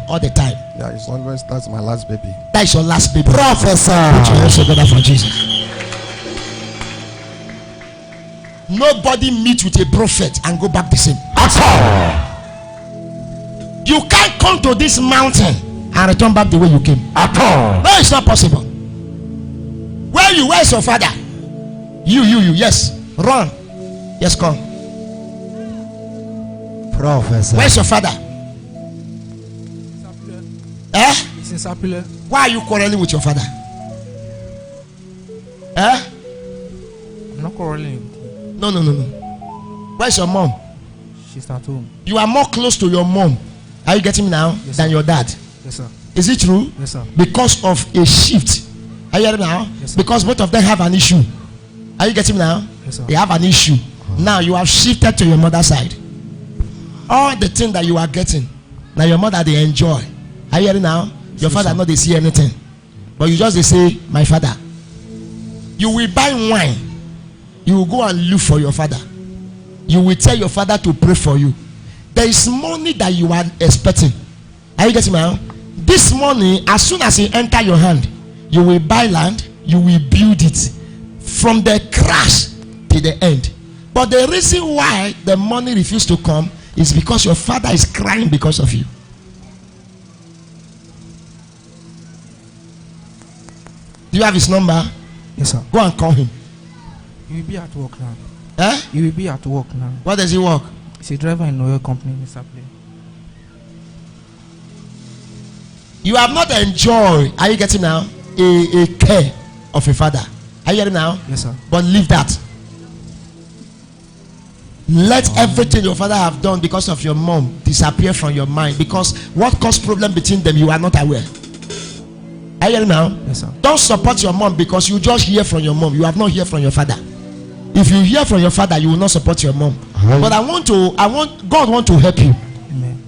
all the time. Yeah, it's always, that's my last baby. That is your last baby. Professor. Put your hands together for Jesus. Nobody meet with a prophet and go back the same. At all. You can't come to this mountain and return back the way you came. At all. No, it's not possible. Where's your father? You, yes. Run. Yes, come. Professor. Where's your father? Eh? It's in Sapile. Why are you quarreling with your father? Eh? I'm not quarreling. No. Where's your mom? She's at home. You are more close to your mom. Are you getting me now? Yes, than sir. your dad? Yes, sir. Is it true? Yes, sir. Because of a shift. Are you hearing now? Yes, sir. Because both of them have an issue. Are you getting me now? Yes, sir. They have an issue. Now you have shifted to your mother's side. All the things that you are getting, now your mother they enjoy. Are you hearing now? Your Yes, father sir. not they see anything. But you just they say, my father. You will buy wine. You will go and look for your father. you will tell your father to pray for you. There is money that you are expecting. Are you getting me now? This money, as soon as it enter your hand, you will buy land, you will build it from the crash to the end. But the reason why the money refused to come is because your father is crying because of you. Do you have his number? Yes, sir. Go and call him. He will be at work now. Eh? He will be at work now. What does he work? He's a driver in an oil company, Mr. Play. You have not enjoyed, are you getting now, a care of a father. Are you getting now? Yes, sir. But leave that. Let everything your father have done because of your mom disappear from your mind, because what caused problem between them you are not aware. Are you getting now? Yes, sir. Don't support your mom because you just hear from your mom. You have not heard from your father. If you hear from your father, you will not support your mom. But God want to help you. Amen.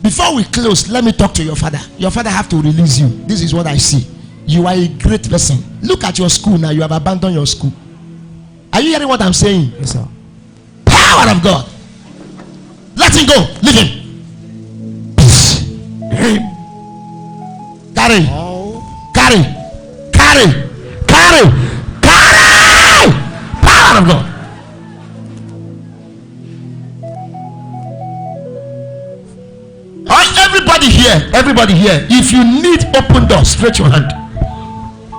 Before we close, let me talk to your father. Your father have to release you. This is what I see. You are a great person. Look at your school now. You have abandoned your school. Are you hearing what I'm saying? Yes, sir. Power of God. Let him go. Leave him. Carry. Carry. Carry. Carry. Carry. Power of God. Everybody here, if you need open doors, stretch your hand.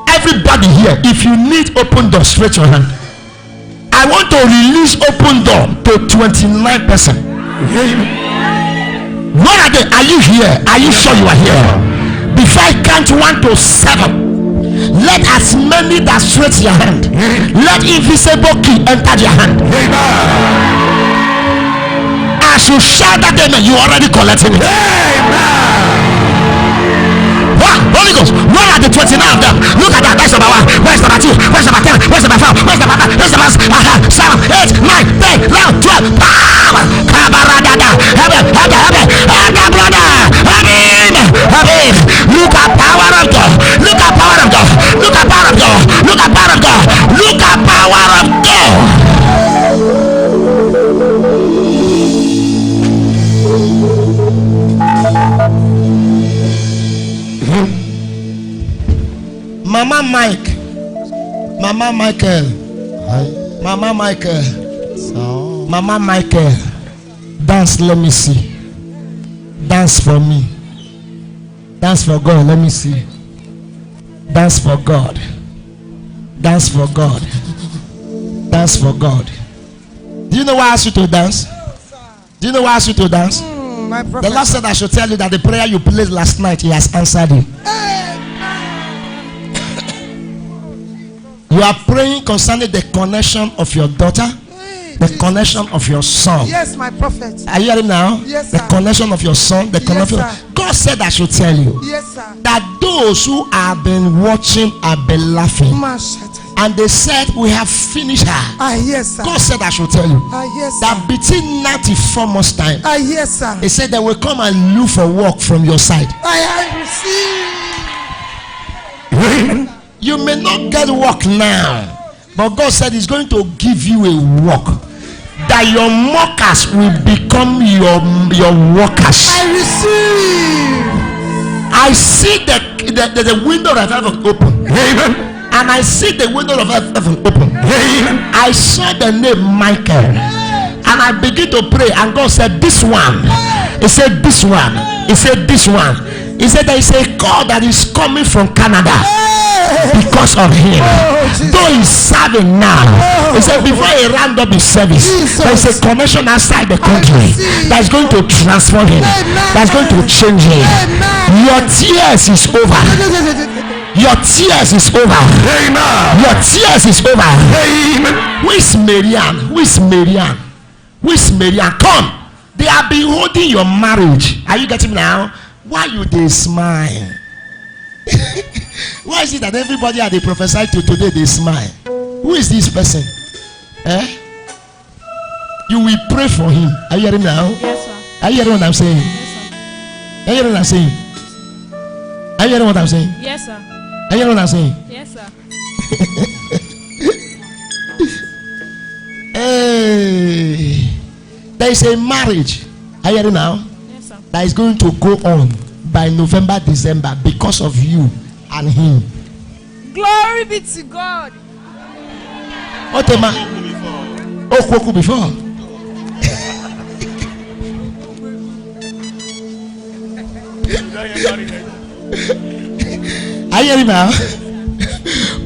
Everybody here, if you need open doors, stretch your hand. I want to release open door to 29 person. What are they? Are you here? Are you sure you are here? Before I count 1 to 7, let as many that stretch your hand, let invisible key enter your hand. As you shout that amen, you already collecting it. What? Holy Ghost, where are the 29 of them? Look at that. That's number 1. Where's number 2? Where's number 10? Where's number 4? Where's number 5? Where's number 7, 8, 9, 10, 11, 12. Power! Kabaradada. Brother. Habib. Look at power of God. Look at power of God. Look at power of God. Look at power of God. Look at power of God. Mama Mike, Mama Michael, Mama Michael, Mama Michael, dance. Let me see. Dance for me. Dance for God. Let me see. Dance for God. Dance for God. Dance for God. Do you know why I asked you to dance? Do you know why I asked you to dance? The Lord said I should tell you that the prayer you prayed last night, He has answered you. You are praying concerning the connection of your daughter, the connection of your son. Yes, my prophet. Are you hearing now? Yes, the sir. connection of your son, the connection. Yes, sir. God said I should tell you. Yes, sir. That those who have been watching have been laughing, and they said we have finished her. Yes, sir. God said I should tell you Yes, sir. that between 94 months time, Yes, sir. He said they will come and look for work from your side. I receive. You may not get work now, but God said He's going to give you a work that your mockers will become your workers. I receive. I see the window of heaven open. Amen. And I see the window of heaven open. Amen. I saw the name Michael, and I begin to pray, and God said, "This one." He said, "This one." He said, "This one." He said, "There is a call that is coming from Canada because of him." Though he's serving now, he said before he round up his service, there is a connection outside the country that's going to transform him, that's going to change him. Your tears is over. Your tears is over. Amen. Your tears is over. Amen. Who is Marianne? Who is Marianne? Who is Marianne? Come. They have been holding your marriage. Are you getting me now? Why you they smile? Why is it that everybody that they prophesy to today they smile? Who is this person? You will pray for him. Are you hearing now? Yes, sir. Are you hearing what I'm saying? Yes, sir. Are you hearing what I'm saying? Are you hearing what I'm saying? Yes, sir. Are you hearing what I'm saying? Yes, sir. Hey. There is a marriage. Are you hearing now? Yes, sir. That is going to go on by November, December because of you and him. Glory be to God. What am I? Oh, before. Are you hearing now?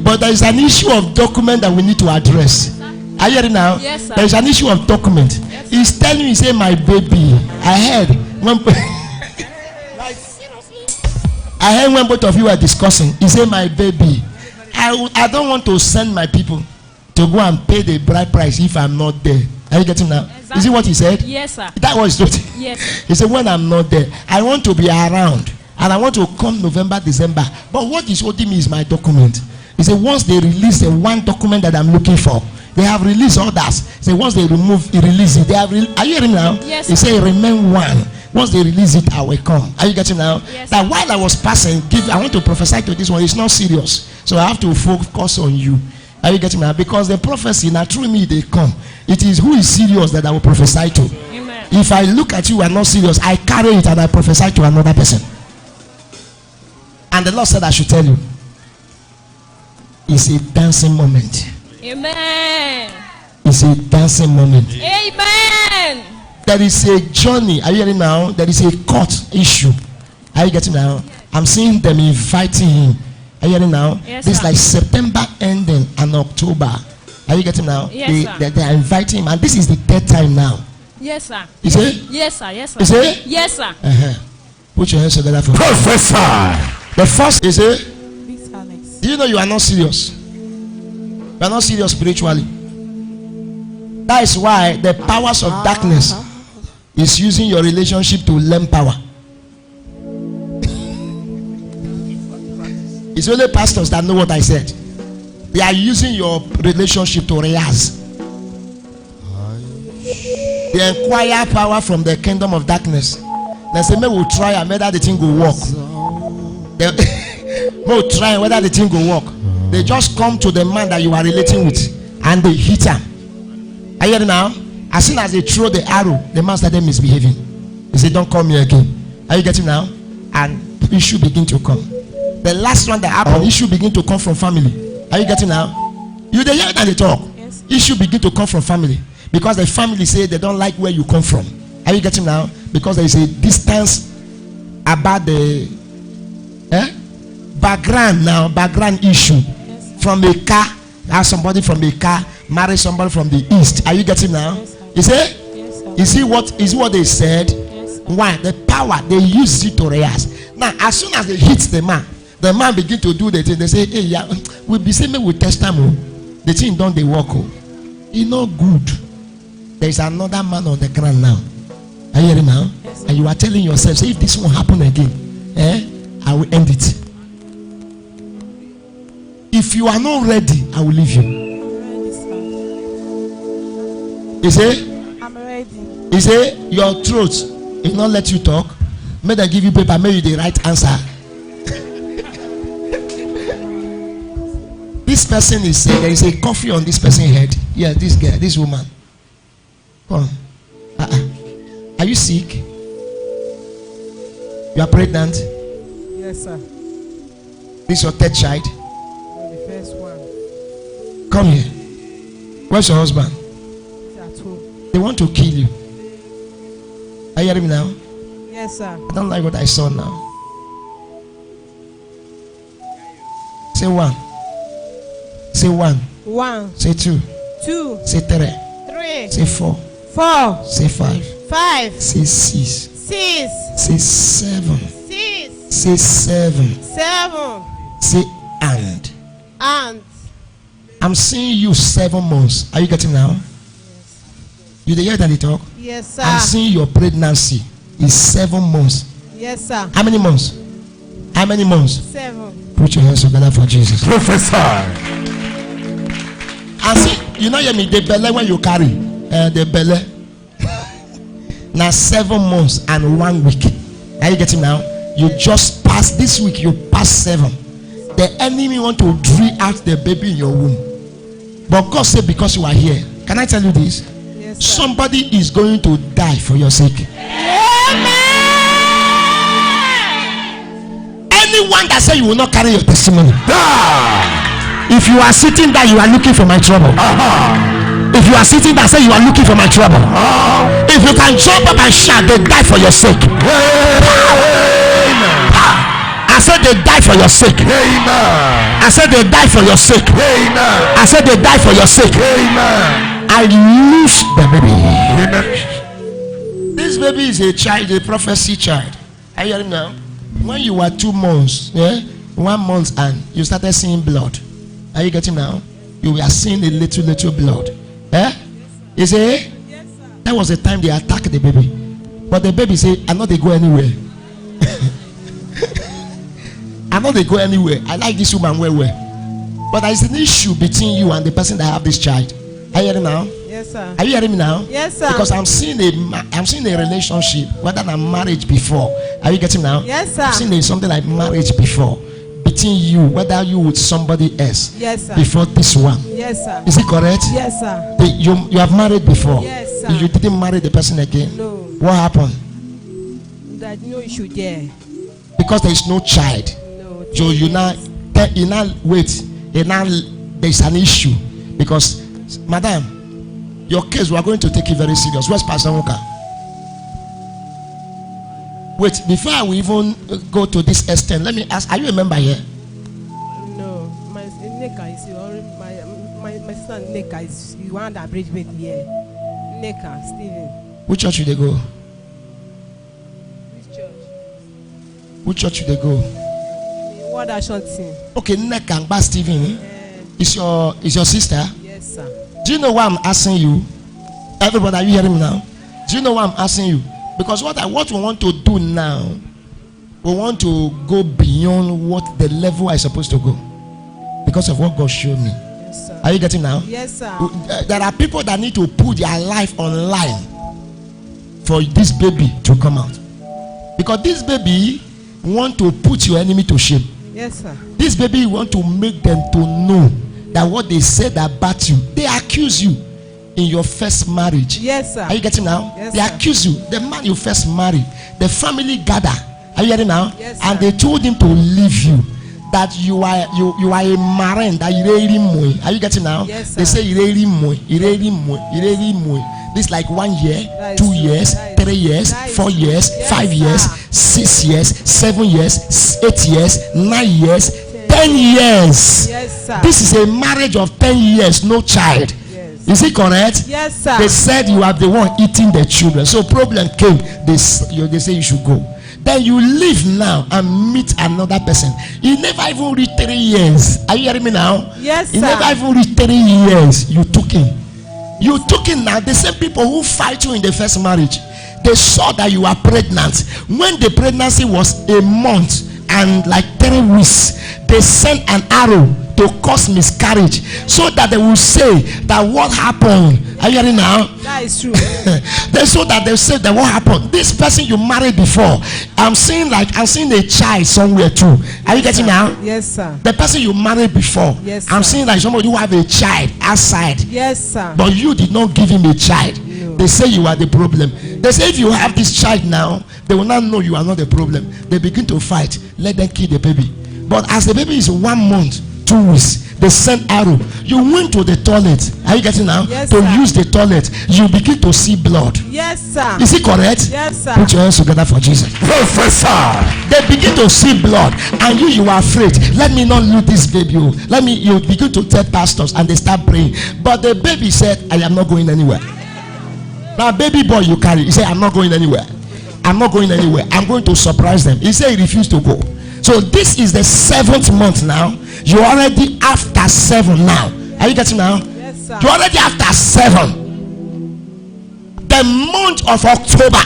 But there is an issue of document that we need to address. Are you hearing now? Yes, sir. There is an issue of document. Yes, He's telling me, say, my baby. I heard when both of you were discussing. He said, my baby. I don't want to send my people to go and pay the bride price if I'm not there. Are you getting now? Exactly. Is it what he said? Yes, sir. That was it. Yes. He said, when I'm not there, I want to be around. And I want to come November, December. But what is holding me is my document. He said, once they release the one document that I'm looking for, they have released others. So once they release it, they have. Are you hearing now? Yes. He said, remain one. Once they release it, I will come. Are you getting now? Yes. That while I was passing, I want to prophesy to this one. It's not serious, so I have to focus on you. Are you getting now? Because the prophecy now through me they come. It is who is serious that I will prophesy to. Amen. If I look at you and not serious, I carry it and I prophesy to another person. And the Lord said I should tell you, it's a dancing moment. Amen. It's a dancing moment. Amen. There is a journey. Are you hearing now? There is a court issue. Are you getting now? I'm seeing them inviting him. Are you hearing now? Yes, this sir. like September ending and October. Are you getting now? Yes, sir. They are inviting him, and this is the third time now. Yes, sir. You see? Yes, sir. Yes, sir. You see? Yes, sir. Put your hands together for Prophesy. the first. You see? Big Alex. Do you know you are not serious? You are not serious spiritually. That is why the powers of darkness is using your relationship to learn power. It's only pastors that know what I said. They are using your relationship to rehearse. They acquire power from the kingdom of darkness. They say, may we try and whether the thing will work. May we try and whether the thing will work. They just come to the man that you are relating with and they hit him. Are you hearing now? As soon as they throw the arrow, the man started misbehaving. He said, don't come here again. Are you getting now? And issue begin to come. The last one that happened, issue begin to come from family. Are you getting now? You they hear that they talk. Yes. Issue begin to come from family. Because the family say they don't like where you come from. Are you getting now? Because there is a distance about the background issue. Yes. From a car, have somebody from a car marry somebody from the east. Are you getting now? Yes, You see? Yes, sir. You see what they said? Yes, sir. Why? The power they use it to rehearse. Now, as soon as they hit the man begin to do the thing. They say, hey, yeah, we be saying we test them. The thing don't they work. It's not good. There is another man on the ground now. Are you hearing now? Yes, and you are telling yourself, say, if this won't happen again, I will end it. If you are not ready, I will leave you. You say? I'm ready. You say your throat will not let you talk. May they give you paper, may you the right answer. This person is saying there is a coffee on this person's head. Yeah, this girl, this woman. Come on. Are you sick? You are pregnant? Yes, sir. This is your third child? You're the first one. Come here. Where's your husband? He's at home. They want to kill you. Are you hearing me now? Yes, sir. I don't like what I saw now. Say one. Say one. 1, Say two. 2, Say three. 3, Say four. 4, Say five. 5, Say six. 6, Say seven. 6, Say seven. 7, Say and. and I'm seeing you 7 months. Are you getting now? You hear that they talk? yes, sir. I'm seeing your pregnancy is 7 months. Yes, sir. How many months? How many months? 7. Put your hands together for Jesus. Prophesy. And see, you know, hear me, the belly when you carry the belly. Now 7 months and 1 week. Are you getting now? You just passed this week, you passed 7. The enemy want to drill out the baby in your womb. But God said, because you are here. Can I tell you this? Yes, Yes, sir. Somebody is going to die for your sake. Anyone that say you will not carry your testimony, if you are sitting there, you are looking for my trouble. If you are sitting there, say you are looking for my trouble. If you can jump up and shout, they die for your sake. I said they die for your sake. I said they die for your sake. I said they die for your sake. I lose the baby. This baby is a child, a prophecy child. Are you hearing now? When you were 2 months, 1 month, and you started seeing blood. Are you getting now? You were seeing a little blood. You say, yes, sir. That was the time they attacked the baby. But the baby say, I know they go anywhere. I know they go anywhere. I like this woman well. But there is an issue between you and the person that have this child. Are you hearing now? Yes, sir. Are you hearing me now? Yes, sir. Because I'm seeing a relationship, whether than marriage before. Are you getting now? Yes, sir. I'm seeing something like marriage before between you, whether you with somebody else. Yes, sir. Before this one. Yes, sir. Is it correct? Yes, sir. You have married before. Yes, sir. You didn't marry the person again. No. What happened? That no issue there. Because there is no child. No. So you now wait. Now there is an issue because, madam, your case we are going to take it very serious. Where's Pastor Muka? Wait, before I will even go to this extent, let me ask: are you a member here? No, my Neka is my son Neka is the one that bridge with me here. Neka Stephen. Which church should they go? Which church? Which church should they go? What Ashanti? Okay, Neka and Bas Stephen is your sister. Yes, sir. Do you know why I'm asking you? Everybody, are you hearing me now? Do you know why I'm asking you? Because what we want to do now, we want to go beyond what the level I supposed to go. Because of what God showed me. Yes, sir. Are you getting now? Yes, sir. There are people that need to put their life online for this baby to come out. Because this baby want to put your enemy to shame. Yes, sir. This baby want to make them to know that what they said about you, they accuse you in your first marriage. Yes, sir. Are you getting now? Yes, they sir. accuse you. The man you first married, the family gather. Are you hearing now? Yes, and sir. they told him to leave you. That you are a marine. That you really moy. Are you getting now? Yes, sir. They say you really moy. This like 1 year, That is 2 true. years, That is 3 years, That is 4 years, Yes, 5 sir. years, 6 years, 7 years, 8 years, 9 years, 10 years. Yes, sir. This is a marriage of 10 years, no child. Yes. Is it correct? Yes, sir. They said you are the one eating the children. So problem came. They say you should go. Then you leave now and meet another person. He never even reached 3 years. Are you hearing me now? Yes, He sir. never even reached 3 years. You took him. You took him now. The same people who fight you in the first marriage, they saw that you are pregnant. When the pregnancy was a month and like 3 weeks, they sent an arrow to cause miscarriage so that they will say that what happened. Are you hearing now? That is true. They so that they say that what happened. This person you married before, I'm seeing a child somewhere too. Are you getting now? Yes, sir. The person you married before, Yes, I'm sir. seeing like somebody who have a child outside, Yes, sir. but you did not give him a child. No. They say you are the problem. They say if you have this child now, they will not know you are not the problem. They begin to fight. Let them kill the baby. But as the baby is 1 month, 2 weeks, they sent arrow. You went to the toilet. Are you getting now? Yes, to sir. use the toilet, you begin to see blood. Yes, sir. Is it correct? Yes, sir. Put your hands together for Jesus. Professor. They begin to see blood, and you are afraid. Let me not lose this baby. You begin to tell pastors, and they start praying. But the baby said, I am not going anywhere. Now, baby boy you carry, he said, I'm not going anywhere. I'm not going anywhere. I'm going to surprise them. He said he refused to go. So this is the 7th month now. You're already after 7 now. Are you getting now? Yes, sir. You're already after 7. The month of October.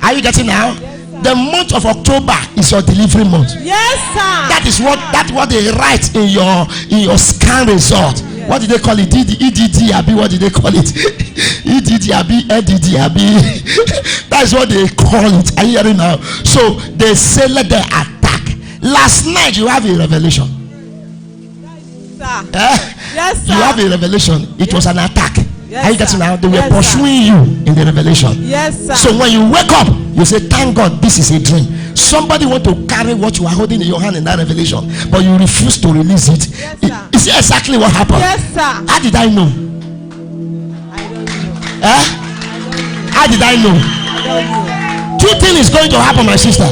Are you getting now? Yes, sir. The month of October is your delivery month. Yes, sir. That's what they write in your scan result. Yes. What did they call it? EDD Abi, what did they call it? EDD Abi, EDD Abi. That's what they call it. Are you hearing now? So they say let them attack. Last night you have a revelation. Sir. Eh? Yes, sir. You have a revelation. It was an attack. Yes, Are you getting sir. now? They were Yes, sir. pursuing you in the revelation. Yes, sir. So when you wake up, you say, thank God, this is a dream. Somebody want to carry what you are holding in your hand in that revelation, but you refuse to release it. Yes, sir. You see exactly what happened. Yes, sir. How did I know? I don't know. Eh? How did I know? I don't know. Two things is going to happen, my sister.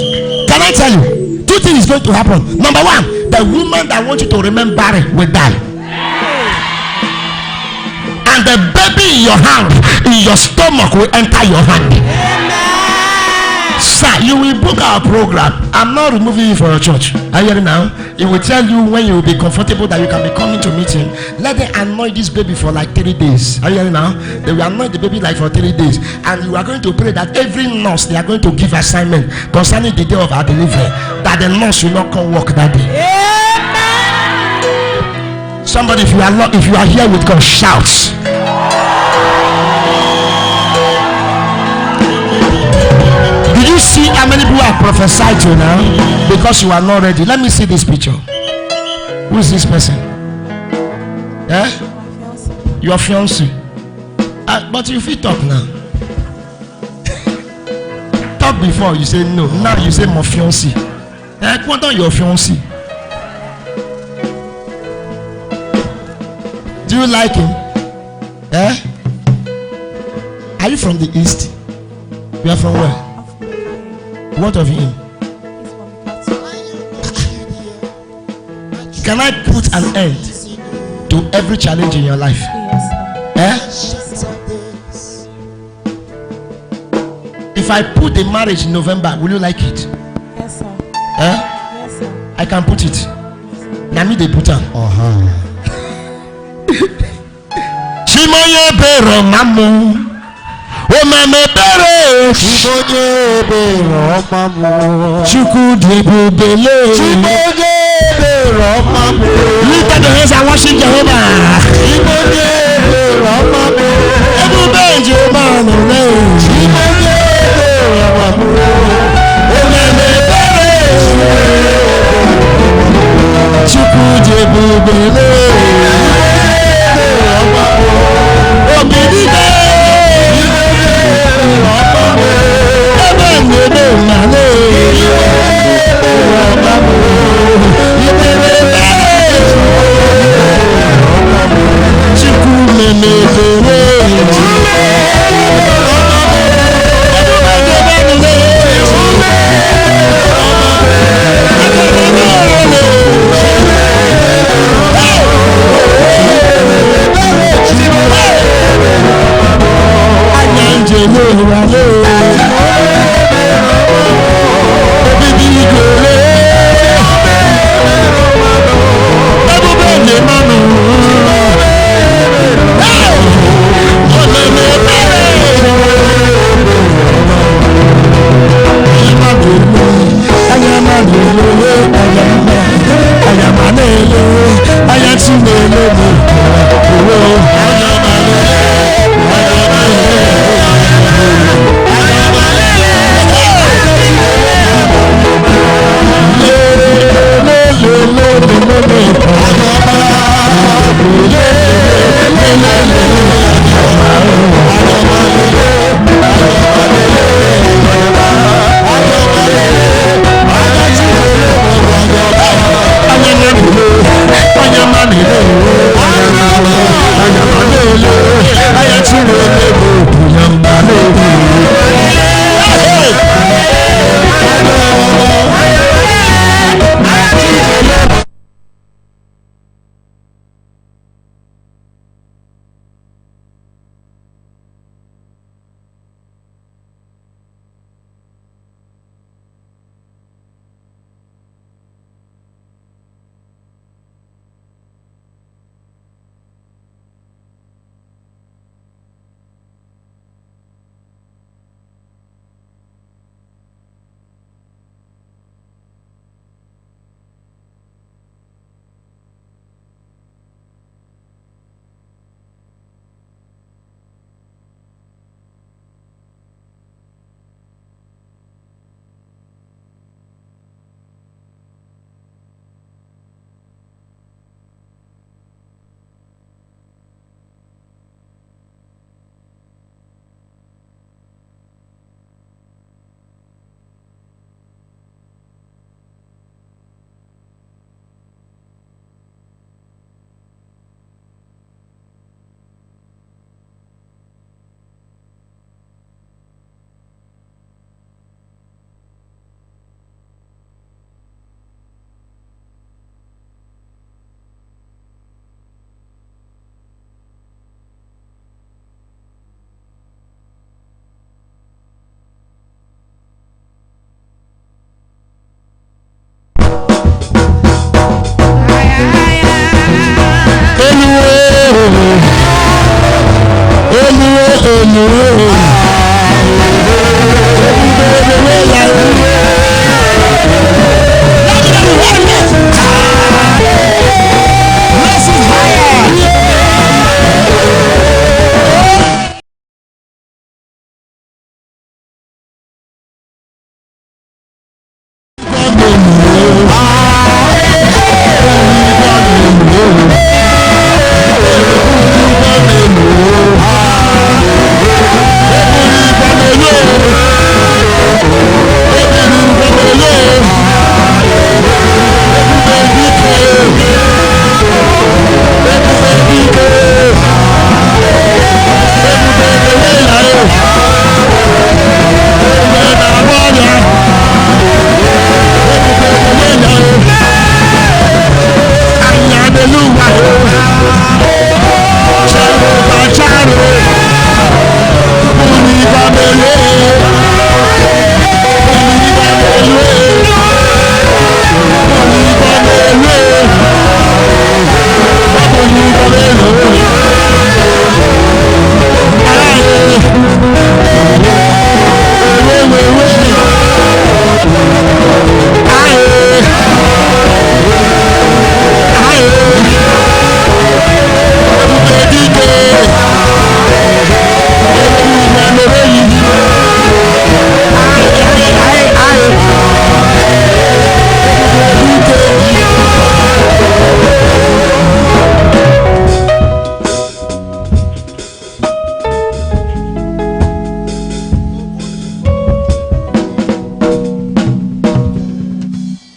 Can I tell you? Two things is going to happen. Number one, the woman that wants you to remain barren will die. And the baby in your hand, in your stomach, will enter your hand. Amen. Sir, you will book our program. I'm not removing you for your church. Are you hearing now? It will tell you when you will be comfortable that you can be coming to meeting. Let them anoint this baby for like 3 days. Are you hearing now? They will anoint the baby like for 3 days. And you are going to pray that every nurse, they are going to give assignment concerning the day of our delivery, that the nurse will not come work that day. Amen. Somebody, if you are here with God, shout. Did you see how many people have prophesied to you now? Because you are not ready. Let me see this picture. Who is this person? Eh? Your fiancé. But you feel talk now. Talk before you say no. Now you say my fiancé. What on your fiancé? Do you like him? Eh? Are you from the east? You are from where? What of him? Can I put an end to every challenge in your life? Eh? If I put the marriage in November, will you like it? Yes, sir. Eh? Yes, sir. I can put it. Now me they put am. Chimoye bero mamu. O mame bere. Chimoye bero mamu. Chuku debu bele. Chimoye bero mamu. Lift up your hands and worship Jehovah. Chimoye bero mamu. Ebu benji o manu. Chimoye bero mamu. O mame bere. Chuku debu bele.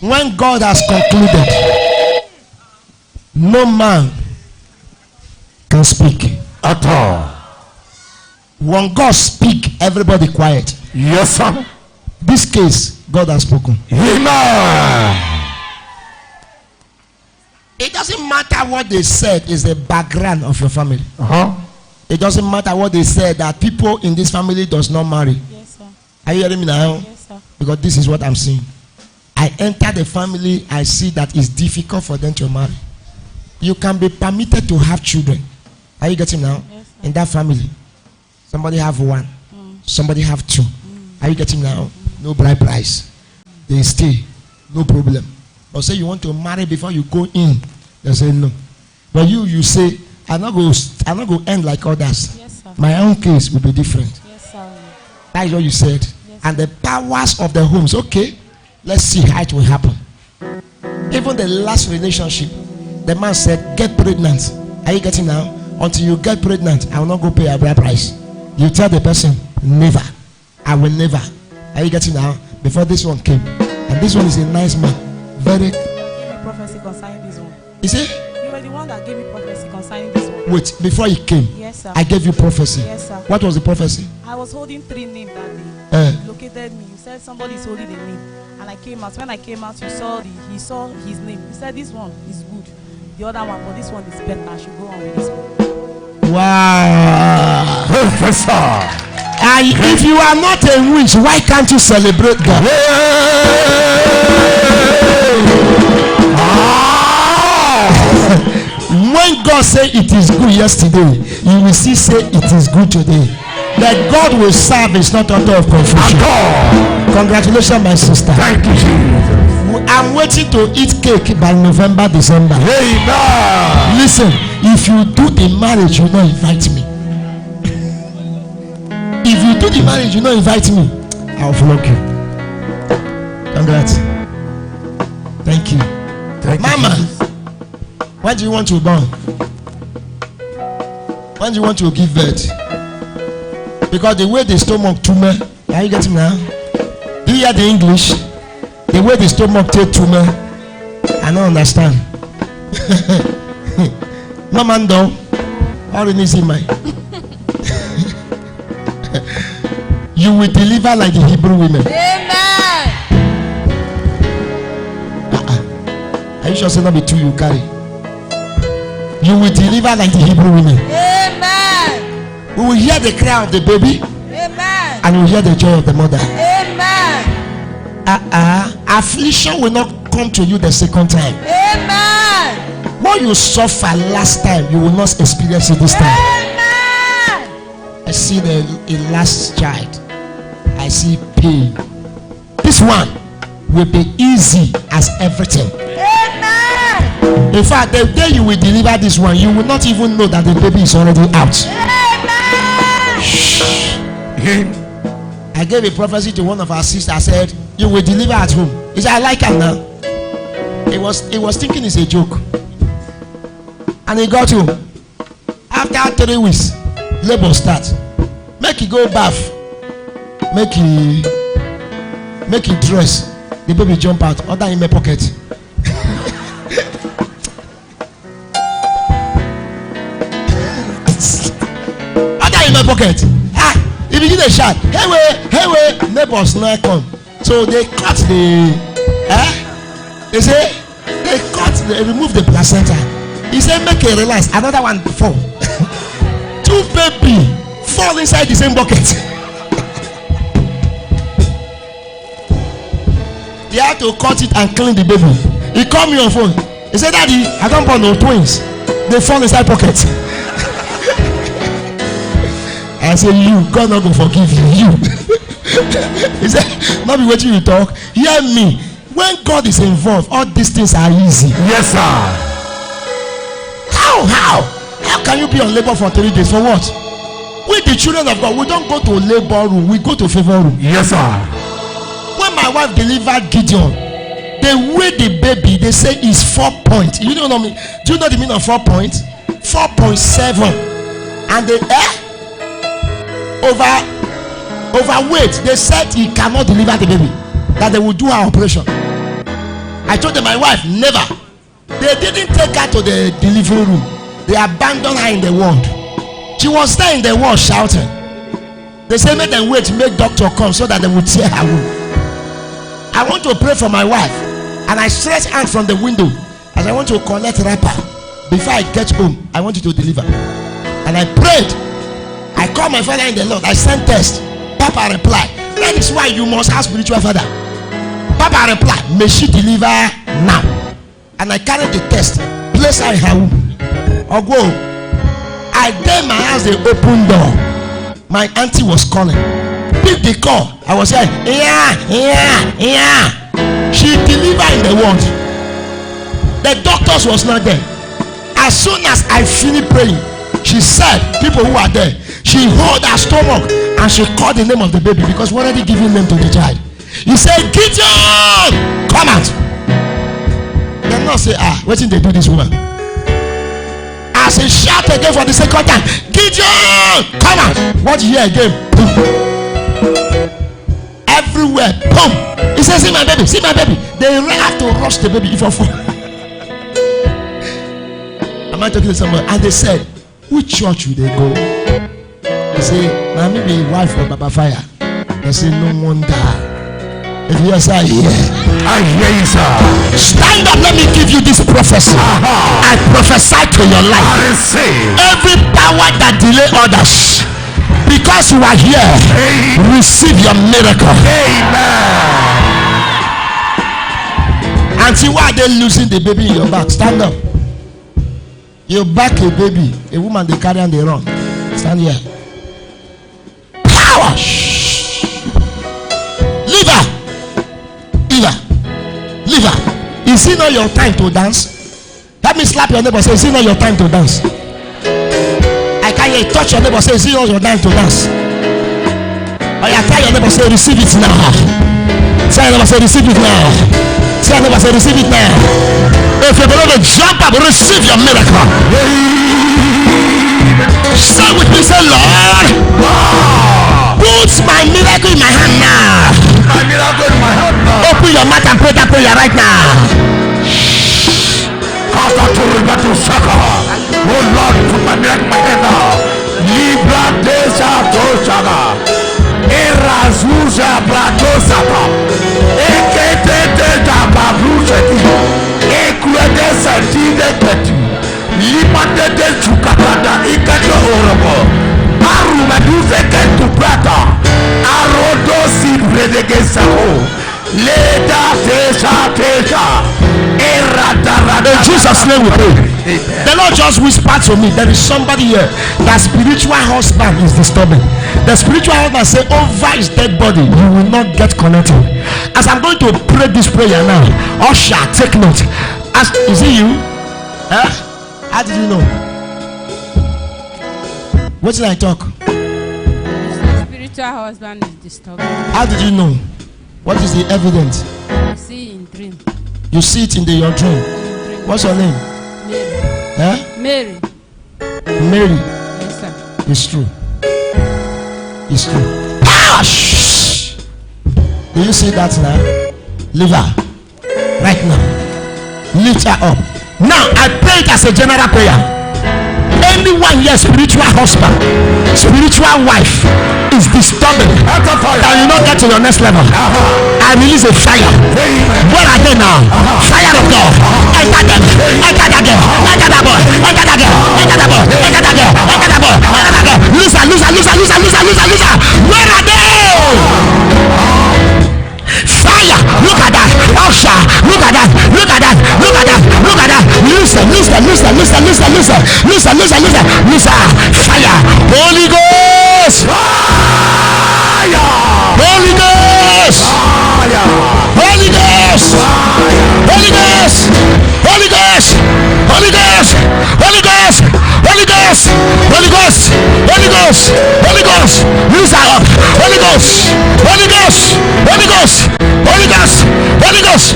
when God has concluded, no man can speak At all. when God speak, everybody quiet. Yes, sir. This case, God has spoken. Amen. It doesn't matter what they said is the background of your family. It doesn't matter what they said that people in this family does not marry. Yes, sir. Are you hearing me now? Yes, sir. Because this is what I'm seeing. I enter the family, I see that it's difficult for them to marry. You can be permitted to have children. Are you getting now? Yes, sir. In that family, somebody have one, somebody have two. Are you getting now? No bride price. They stay, no problem. But say you want to marry before you go in, they say no. But you say, I'm not going to end like others. Yes, sir. My own case will be different. Yes, sir. That is what you said. Yes, and the powers of the homes, okay, let's see how it will happen. Even the last relationship, the man said, get pregnant. Are you getting now? Until you get pregnant, I will not go pay a bride price. You tell the person, never. I will never. Are you getting now? Before this one came. And this one is a nice man. Very. Give me prophecy concerning this one. You see? You were the one that gave me prophecy concerning this one. Wait, before he came, Yes, sir. I gave you prophecy. Yes, sir. What was the prophecy? I was holding 3 names that day. You located me. You said somebody is holding a name. And I came out. When I came out, he saw his name. He said this one is good. The other one, but this one is better. I should go on with this one. Wow. Professor. And if you are not a witch, why can't you celebrate God? When God say it is good yesterday, you will see say it is good today. That God will serve is not author of confusion. Congratulations, my sister. Thank you, Jesus. I'm waiting to eat cake by November, December. Amen. Listen, if you do the marriage, you don't invite me. If you do the marriage, you don't invite me, I'll flog you. Congrats. Thank you. Mama, when do you want to born? When do you want to give birth? Because the way the stomach tumor, are you getting me now? Do you hear the English? The way the stomach take tumor, I don't understand. No man though. All in easy mind. You will deliver like the Hebrew women. Amen. Are you sure it's not be 2 you carry? You will deliver like the Hebrew women. Amen. We will hear the cry of the baby. Amen. And we will hear the joy of the mother. Amen. Affliction will not come to you the second time. Amen. What you suffer last time, you will not experience it this time. Amen. I see the last child. I see pain. This one will be easy as everything. Amen. In fact, the day you will deliver this one, you will not even know that the baby is already out. Amen. I gave a prophecy to one of our sisters. I said, you will deliver at home. He said, I like him now. He was thinking it's a joke. And he got home. After 3 weeks, labor start. Make he go bath. Make he dress. The baby jump out. Other in my pocket. Other in my pocket. He begin to shout, hey way, neighbors now come. So they cut the they say they remove the placenta. He said make a realize another one fall. 2 baby fall inside the same bucket. They had to cut it and clean the baby. He called me on phone. He said, Daddy, I don't born no twins. They fall inside pockets. I said, you, God not going to forgive you. He said, not be waiting you talk. Hear me. When God is involved, all these things are easy. Yes, sir. How can you be on labor for 3 days? For what? We the children of God, we don't go to labor room, we go to favor room. Yes, sir. When my wife delivered Gideon, the way the baby, they say is 4 points. You don't know me. Do you know the meaning of 4 points? 4.7. And they overweight. They said he cannot deliver the baby. That they will do our operation. I told them, my wife, never. They didn't take her to the delivery room. They abandoned her in the ward. She was there in the ward shouting. They said, make them wait, make doctor come so that they would tear her womb. I want to pray for my wife. And I stretch hand from the window as I want to collect wrapper. Before I get home, I want you to deliver. And I prayed. I called my father in the Lord. I sent test. Papa replied, that is why you must have spiritual father. Papa replied, may she deliver now. And I carried the test, place her in her womb. Or go. I dare my house, the open door. My auntie was calling. Pick the call. I was saying, yeah. She delivered in the ward. The doctors was not there. As soon as I finished praying, she said, people who are there, she hold her stomach and she called the name of the baby because we already given name to the child. He said, Gideon, come out. They not say, what did they do this woman? As he shout again for the second time, Gideon, come out. What you hear again? Boom. Everywhere, boom. He says, see my baby, see my baby. They have to rush the baby if I fall. Am I talking to someone? And they said, which church will they go? They say, now maybe wife of Baba Fire. They say, no wonder. If you say, yeah, I hear you, sir. stand up, let me give you this prophecy. I prophesy to your I life. receive. Every power that delay others, because you are here, receive your miracle. Amen. Auntie, why are they losing the baby in your back? Stand up. You back a baby, a woman they carry and they run. Stand here. Power. Leave her. Is it not your time to dance? Let me slap your neighbor. Say, is it not your time to dance? I can't hear you. Touch your neighbor. Say, is it not your time to dance? Or you tell your neighbor. Say, receive it now. Say, your neighbor. Say, receive it now. Say, your neighbor. Say, receive it now. If you believe it, jump up. Receive your miracle. Say with me. Say, Lord, put my miracle in my hand now. My miracle in my hand now. Open your mouth and pray that prayer right now. Oh Lord, put my miracle in my hand now. Libra desa toshaga. Erazuza bratosapa. Ekete da babruseti. Ekwede satide keti. Limande de chukabada ikato orobo. Arumeduze kentu prata. Arodo si bredege sao. Leda tesha. In Jesus' name we pray. The Lord just whispered to me, there is somebody here that spiritual husband is disturbing. The spiritual husband say, over his dead body you will not get connected. As I'm going to pray this prayer now, usher, take note. Is it you? How did you know? What did I talk? The spiritual husband is disturbing. How did you know? What is the evidence? I see in dream. You see it in your dream. What's your name? Mary. Mary. Yes, sir. It's true. It's true. Shh. Do you see that now? Leave her. Right now. Lift her up. Now I pray it as a general prayer. Anyone here, spiritual husband, spiritual wife, is disturbing that you not get to your next level. I release a fire. Where are they now? Fire of God. Enter them. Enter that girl. Enter that boy. Enter that girl. Enter that boy. Enter that girl. Enter that boy. Enter that girl. Lose her. Where are they? Fire. Look at that. Usher. Look at that. Lose her. Fire. Holy Ghost. Fire. Holy Ghost. Fire. Holy Ghost. Holy Ghost. Holy Ghost. Holy Ghost. Holy Ghost. Holy Ghost. Holy Ghost. Holy Ghost. Holy Ghost. Lose her up. Holy Ghost. Holy Ghost. Holy Ghost. Holy Ghost. Holy Ghost.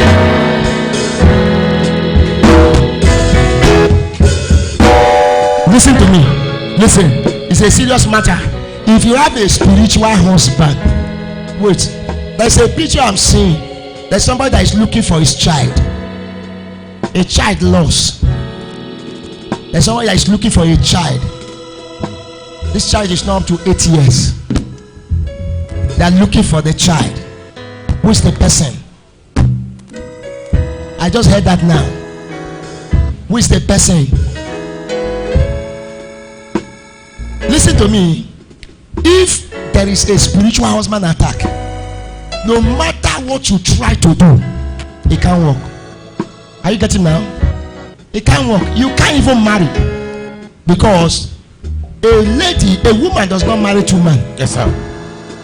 Listen to me. Listen. It's a serious matter. If you have a spiritual husband, wait. There's a picture I'm seeing. There's somebody that is looking for his child. A child lost. There's someone that is looking for a child. This child is now up to 8 years. They are looking for the child. Who is the person? I just heard that now. Who is the person? Listen to me. If there is a spiritual husband attack, no matter what you try to do, it can't work. Are you getting now? It can't work. You can't even marry, because a woman does not marry two men. Yes, sir.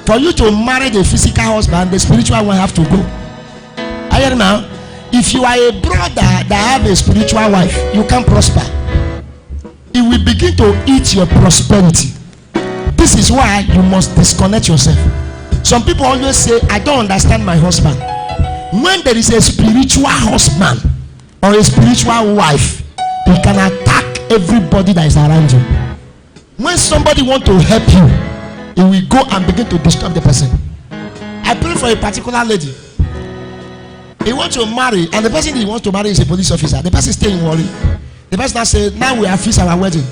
For you to marry the physical husband, the spiritual one have to go. Are you hearing now? If you are a brother that have a spiritual wife, you can't prosper. It will begin to eat your prosperity. This is why you must disconnect yourself. Some people always say, I don't understand my husband. When there is a spiritual husband or a spiritual wife, he can attack everybody that is around you. When somebody wants to help you, he will go and begin to disturb the person. I pray for a particular lady. He wants to marry, and the person he wants to marry is a police officer. The person stay in worry. The person now say, now we have fixed our wedding.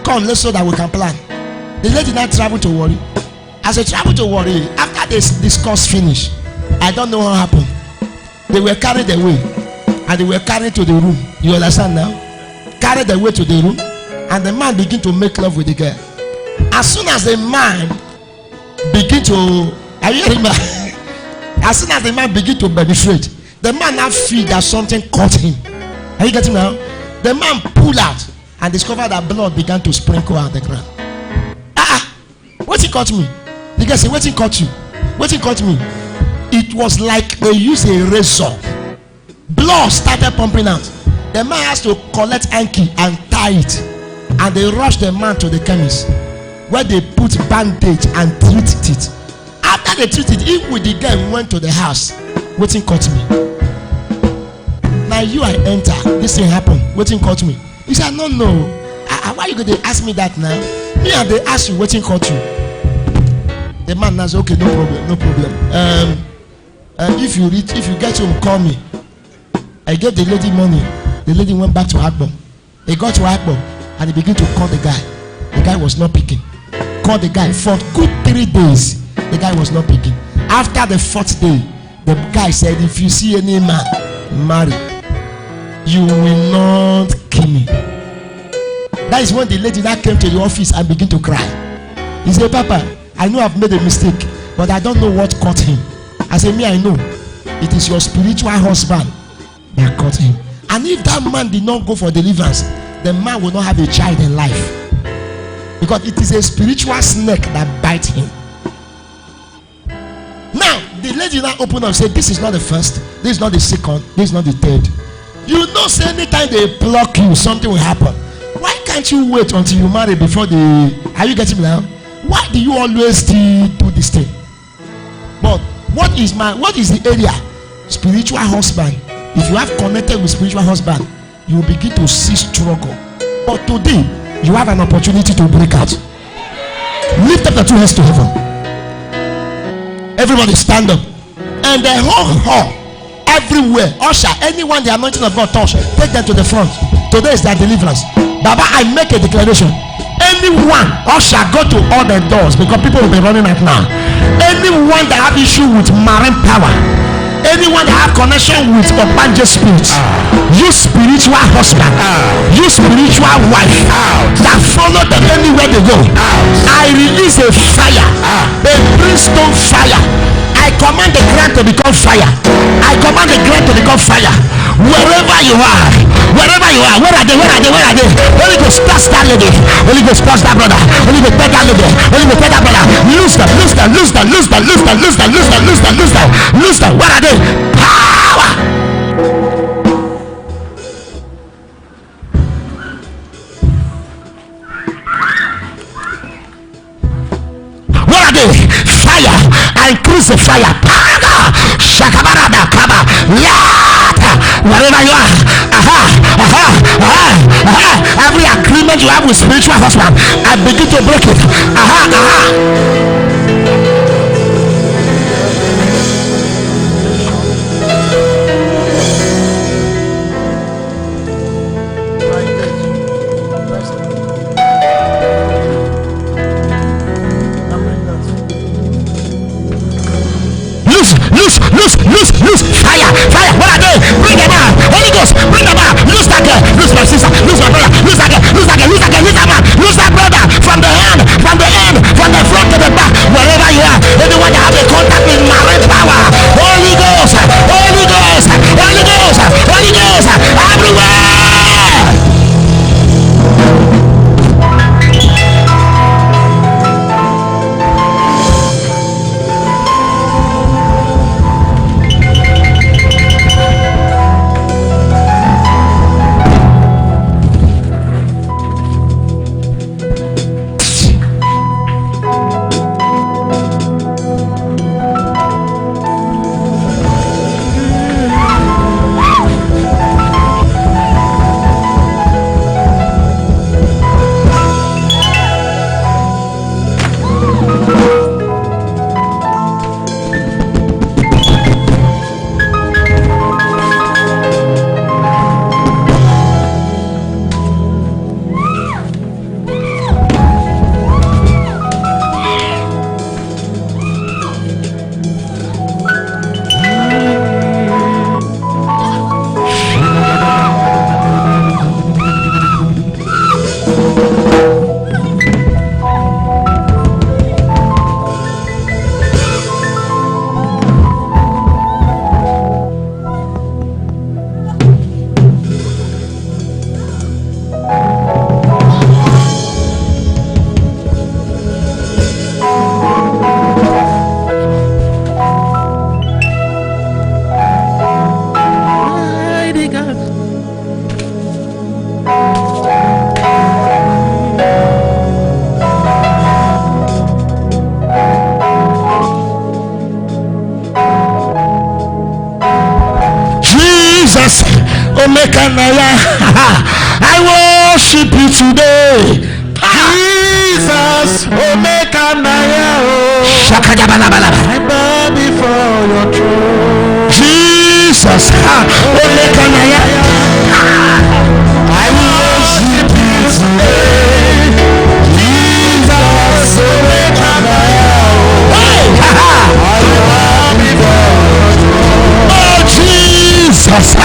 Come, let's so that we can plan. The lady now travel to worry. As they travel to worry, after this discourse finish, I don't know what happened. They were carried away, and they were carried to the room. You understand now? Carried away to the room, and the man begin to make love with the girl. As soon as the man begin to, are you hearing me? As soon as the man begin to benefit, the man now feel that something caught him. Are you getting now? The man pulled out and discovered that blood began to sprinkle on the ground. What he caught me? The guy said, what he caught you? What he caught me? It was like they used a razor. Blood started pumping out. The man has to collect hanky and tie it, and they rushed the man to the chemist, where they put bandage and treated it. After they treated it, with the guy went to the house. What he caught me? Now you I enter. This thing happened. What he caught me? He said, no. Why you going to ask me that now? Me and they ask you what he caught you. The man now said, okay, no problem. If you get home, call me. I gave the lady money. The lady went back to Akbom. They got to Akbom and he began to call the guy. The guy was not picking. Called the guy for good 3 days. The guy was not picking. After the 4th day, the guy said, if you see any man marry, you will not kill me. That is when the lady now came to the office and began to cry. He said, Papa, I know I've made a mistake, but I don't know what caught him. I said, me, I know. It is your spiritual husband that caught him. And if that man did not go for deliverance, the man will not have a child in life. Because it is a spiritual snake that bites him. Now, the lady now opened up and said, this is not the first, this is not the second, this is not the third. You know, say anytime they block you, something will happen. Why can't you wait until you marry before the... Are you getting me now? Why do you always still do this thing? But what is the area? Spiritual husband. If you have connected with spiritual husband, you will begin to see struggle. But today, you have an opportunity to break out. Lift up the 2 hands to heaven. Everybody stand up. And the whole hall, everywhere, usher, anyone the anointing of God touch, take them to the front. Today is their deliverance. Baba, I make a declaration. Anyone, usher, go to all the doors, because people will be running out now. Anyone that have issue with marine power, anyone that have connection with Obanje spirit, you spiritual husband, you spiritual wife, that follow them anywhere they go, I release a fire, a brimstone fire. I command the ground to become fire. I command the ground to become fire. Wherever you are, where are they? Holy Ghost, touch that lady. Holy Ghost, touch that brother. Holy Ghost, touch that lady. Holy Ghost, touch that brother. Loose them. Where are they? Power. Where are they? Fire. I increase the fire. Shakabarada kaba. Wherever you are. Every agreement you have with spiritual husband, I begin to break it. Omekanaya. I worship you today. Jesus, Omekanaya. Shakadabalabala. I bow before your throne. Jesus, Omekanaya. I worship you today. Jesus, Omekanaya. I bow before your throne. Oh Jesus,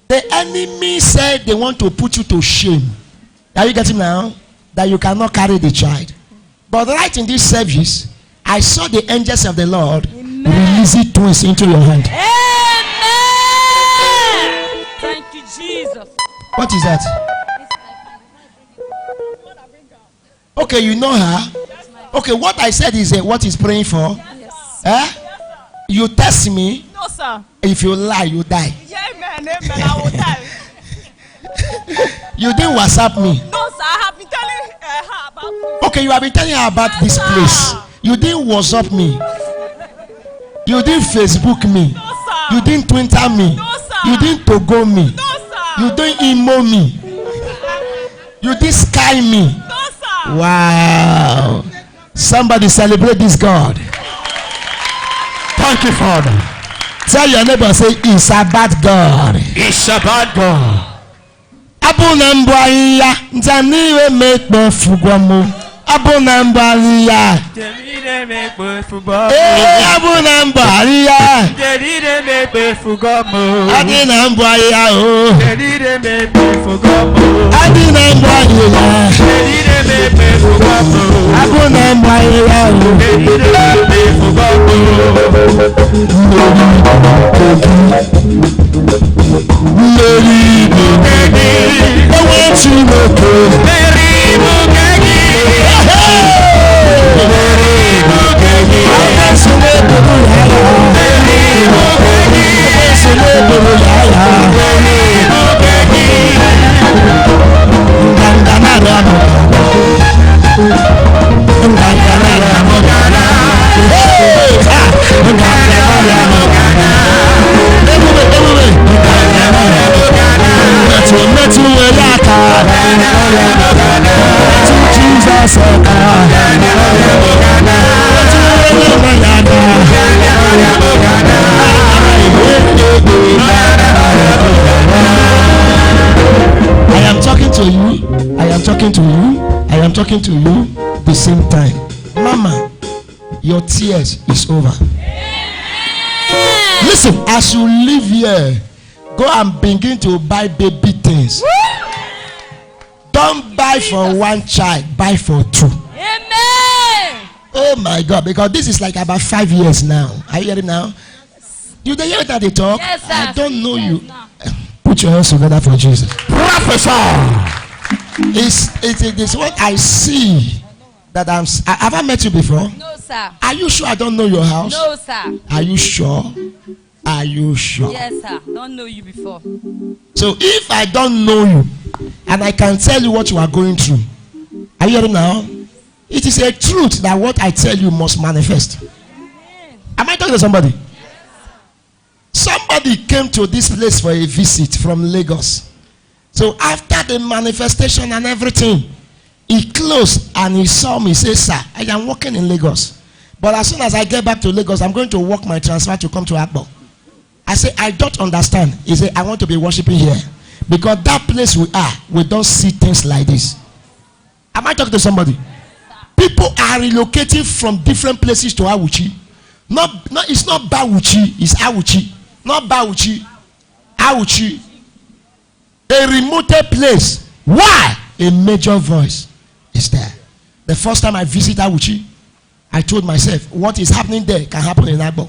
The enemy said they want to put you to shame. Are you getting now? That you cannot carry the child. But right in this service, I saw the angels of the Lord releasing twins into your hand. Amen. Thank you, Jesus. What is that? Okay, you know her. Okay, what I said is what he's praying for. Yes. Eh? You test me. No, sir. If you lie, you die. Yeah, amen, amen. I will die. You didn't WhatsApp me. No, sir. I have been telling her about you. Okay, you have been telling her about this place. You didn't WhatsApp me. You didn't Facebook me. No, sir. You didn't Twitter me. No, sir. You didn't Togo me. No, sir. You didn't emo me. You didn't Sky me. No, sir. Wow. Somebody celebrate this God. Thank you, Father. Tell your neighbor, say, it's a bad God. It's a bad God. Abunambaya, Zaniwe make me fugwamu. Abunambaya. Abunambaya. Adinambaya, oh. Adinambaya. Abunambaya, I am talking to you the same time. Mama, your tears is over. Listen, as you live here, go and begin to buy baby things. buy for one child, buy for two. Amen. Oh my God, because this is like about 5 years now. Are you hearing now? You they hear that they talk? Yes, sir. I don't know Yes, you. now. Put your hands together for Jesus. Prophesy. It's what I see that have I met you before? No, sir. Are you sure I don't know your house? No, sir. Are you sure? Are you sure? Yes, sir. Don't know you before. So if I don't know you and I can tell you what you are going through, are you hearing now? It is a truth that what I tell you must manifest. Am I talking to somebody? Somebody came to this place for a visit from Lagos. So after the manifestation and everything, he closed and he saw me. He said, sir, I am working in Lagos. But as soon as I get back to Lagos, I'm going to work my transfer to come to Akbo. I say, I don't understand. He said, I want to be worshiping here. Because that place we are, we don't see things like this. Am I talking to somebody? People are relocating from different places to Awuchi. It's not Bawuchi, it's Awuchi. Not Bauchi, Auchi. A remote place. Why? A major voice is there. The first time I visit Auchi, I told myself, what is happening there can happen in Agbo.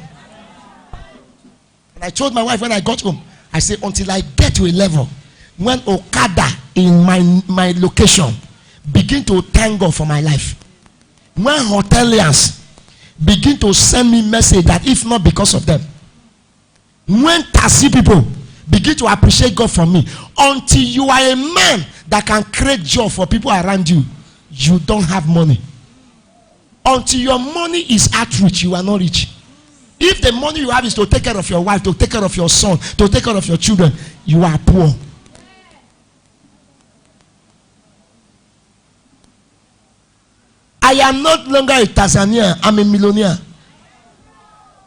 And I told my wife when I got home, I said, until I get to a level when Okada in my location begin to thank God for my life. When hoteliers begin to send me message that if not because of them, when taxi people begin to appreciate God for me, until you are a man that can create joy for people around you, you don't have money. Until your money is outreach, you are not rich. If the money you have is to take care of your wife, to take care of your son, to take care of your children, you are poor. I am not longer a Tanzanian, I'm a millionaire.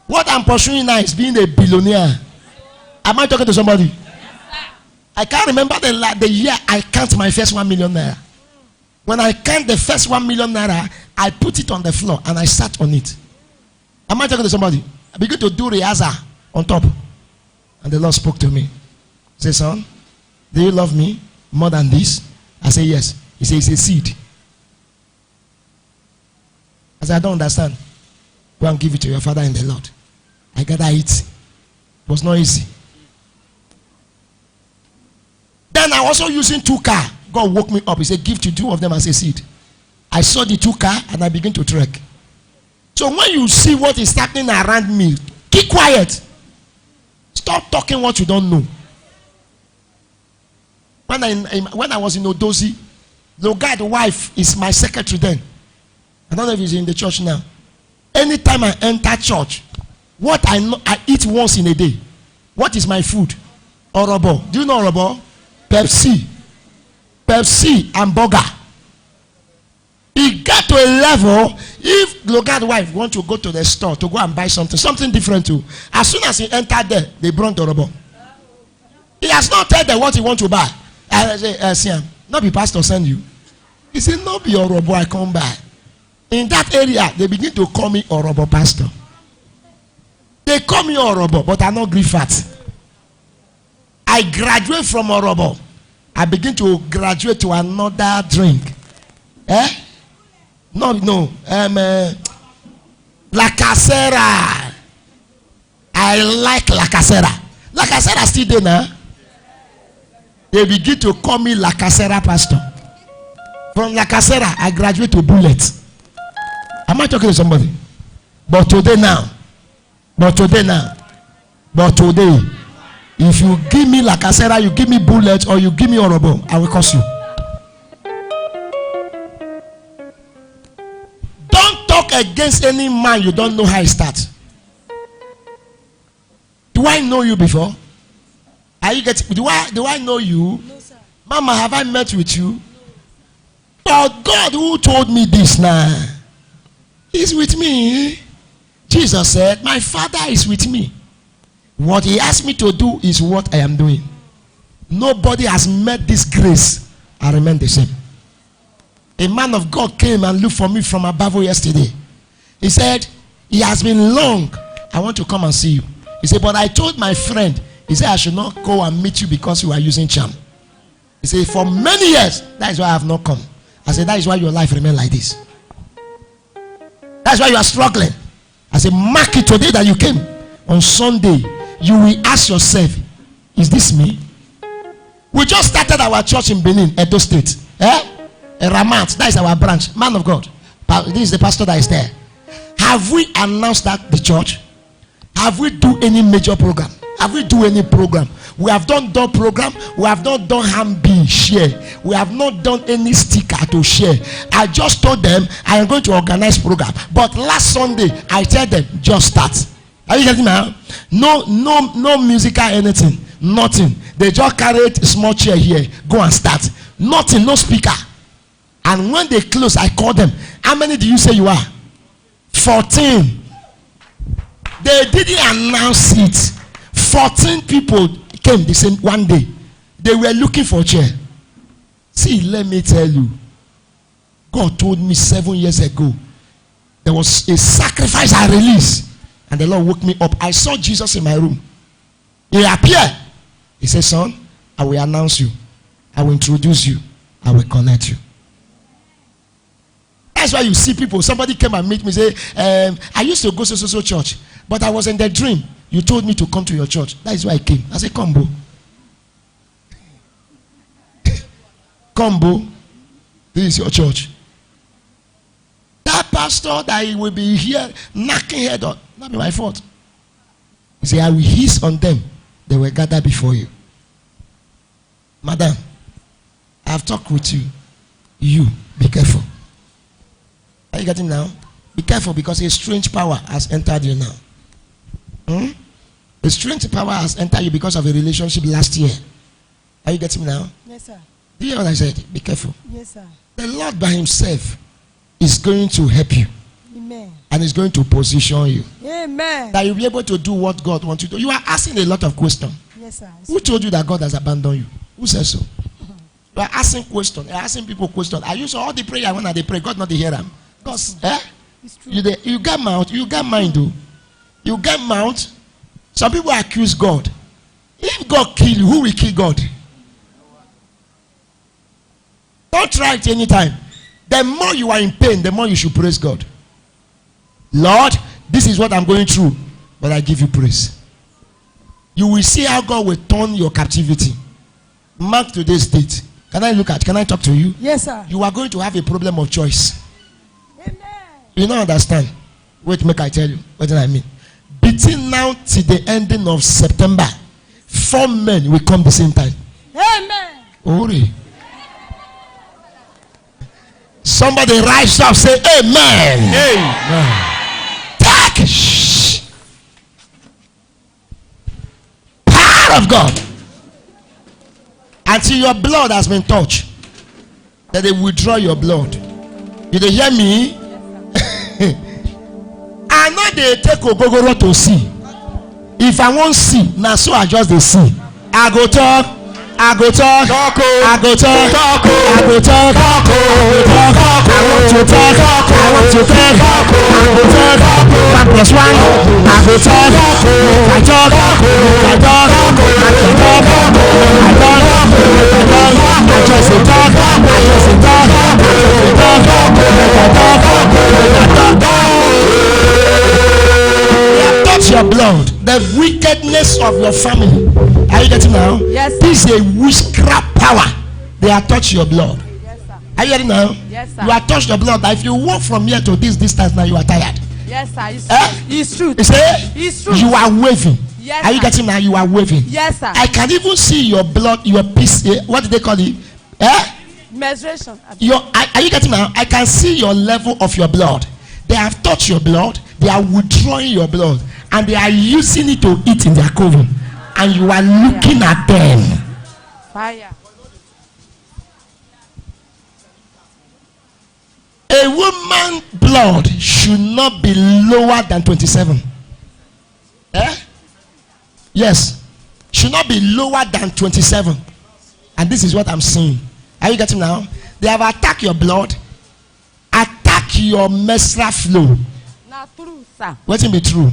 What I'm pursuing now is being a billionaire. Am I talking to somebody? Yes, I can't remember the year I count my first 1 million naira. When I count the first 1 million naira, I put it on the floor and I sat on it. Am I talking to somebody? I began to do rehearsal on top. And the Lord spoke to me. Say, son, do you love me more than this? I say, yes. He said, it's a seed. I said, I don't understand. Go and give it to your father in the Lord. I gather it. It was not easy. Then I was also using 2 cars. God woke me up. He said, give to 2 of them as a seed. I saw the 2 cars and I began to trek. So when you see what is happening around me, keep quiet. Stop talking what you don't know. When I was in Odozi, the guy's wife is my secretary then. I don't know if he's in the church now. Anytime I enter church, what I know, I eat once in a day. What is my food? Orobo. Do you know Orobo? Pepsi and burger. It got to a level, if Logan's wife want to go to the store to go and buy something different too, as soon as he entered there, they brought Orobo. He has not told them what he want to buy. I say, Siam, not be pastor send you. He said, not be Orobo, I come by. In that area, they begin to call me Orobo pastor. They call me Orobo, but I'm not fat. I graduate from Orobo. I begin to graduate to another drink. Lacasera. I like Lacasera. Lacasera still there now. They begin to call me Lacasera pastor. From Lacasera, I graduate to Bullet. Am I talking to somebody? But today, if you give me Lacasera, you give me Bullet, or you give me Orobo, I will curse you. Don't talk against any man you don't know how he starts. Do I know you before? Are you getting? Do I know you? No, sir. Mama, have I met with you? But God, who told me this now? He's with me. Jesus said, my Father is with me. What he asked me to do is what I am doing. Nobody has met this grace and remain the same. A man of God came and looked for me from above yesterday. He said, it has been long. I want to come and see you. He said, but I told my friend, he said, I should not go and meet you because you are using charm. He said, for many years, that is why I have not come. I said, that is why your life remain like this. That's why you are struggling. I said, mark it today that you came. On Sunday, you will ask yourself, is this me? We just started our church in Benin, Edo State. Ramat, that is our branch. Man of God. This is the pastor that is there. Have we announced that the church? Have we do any major program? Have we do any program? We have done program. We have not done hand share. We have not done any sticker to share. I just told them I am going to organize program. But last Sunday I tell them just start. Are you getting me? No musical anything. Nothing. They just carried a small chair here. Go and start. Nothing. No speaker. And when they close, I call them. How many do you say you are? 14. They didn't announce it. 14 people came the same one day. They were looking for a chair. See, let me tell you. God told me 7 years ago, there was a sacrifice I released. And the Lord woke me up. I saw Jesus in my room. He appeared. He said, son, I will announce you. I will introduce you. I will connect you. That's why you see people. Somebody came and meet me, say, I used to go to so church, but I was in the dream. You told me to come to your church. That is why I came. I said, come, bro. Come, bro. This is your church. That pastor that he will be here knocking head on. Not be my fault. He said, I will hiss on them. They will gather before you. Madam, I have talked with you. You, be careful. Are you getting now? Be careful because a strange power has entered you now. A strange power has entered you because of a relationship last year. Are you getting me now? Yes, sir. Do you hear what I said? Be careful. Yes, sir. The Lord by himself is going to help you. Amen. And is going to position you. Amen. That you'll be able to do what God wants you to do. You are asking a lot of questions. Yes, sir. Who told you that God has abandoned you? Who said so? You are asking questions. You are asking people questions. I use all the prayer when they pray. God not the hear them. Because you get mouth. You get mind, though. You get mouth. Some people accuse God. If God kill you, who will kill God? Don't try it anytime. The more you are in pain, the more you should praise God. Lord, this is what I'm going through, but I give you praise. You will see how God will turn your captivity. Mark today's date. Can I talk to you? Yes, sir. You are going to have a problem of choice. Amen. You don't understand. Wait, make I tell you. What do I mean? Between now till the ending of September, 4 men will come the same time. Amen. Ori. Somebody rise up, say amen. Amen. Take power of God. Until your blood has been touched, that they withdraw your blood. Did they hear me? I know they take ogogoro to see. If I won't see, now so I just they see. I go talk. I go talk. I go talk. I go talk. I want to talk. I want to talk. I go talk. 1 plus 1. I go talk. I talk. I talk. I can talk. I talk. I just talk. I just talk. I talk. Touch your blood. The wickedness of your family. Are you getting now? Yes, sir. This is a witchcraft power. They are touch your blood. Yes, sir. Are you getting now? Yes, sir. You are touched your blood. That if you walk from here to this distance now, you are tired. Yes, sir. It's true. You say It's true. you are waving. Yes, are you sir. getting now? You are waving. Yes, sir. I can even see your blood, your piece. What do they call it? Menstruation. Are you getting now? I can see your level of your blood. They have touched your blood. They are withdrawing your blood, and they are using it to eat in their coven. And you are looking at them. Fire. A woman's blood should not be lower than 27. Yes. Should not be lower than 27. And this is what I'm saying. Are you getting now? They have attacked your blood. Attack your menstrual flow. Now true, sir. Let it be true.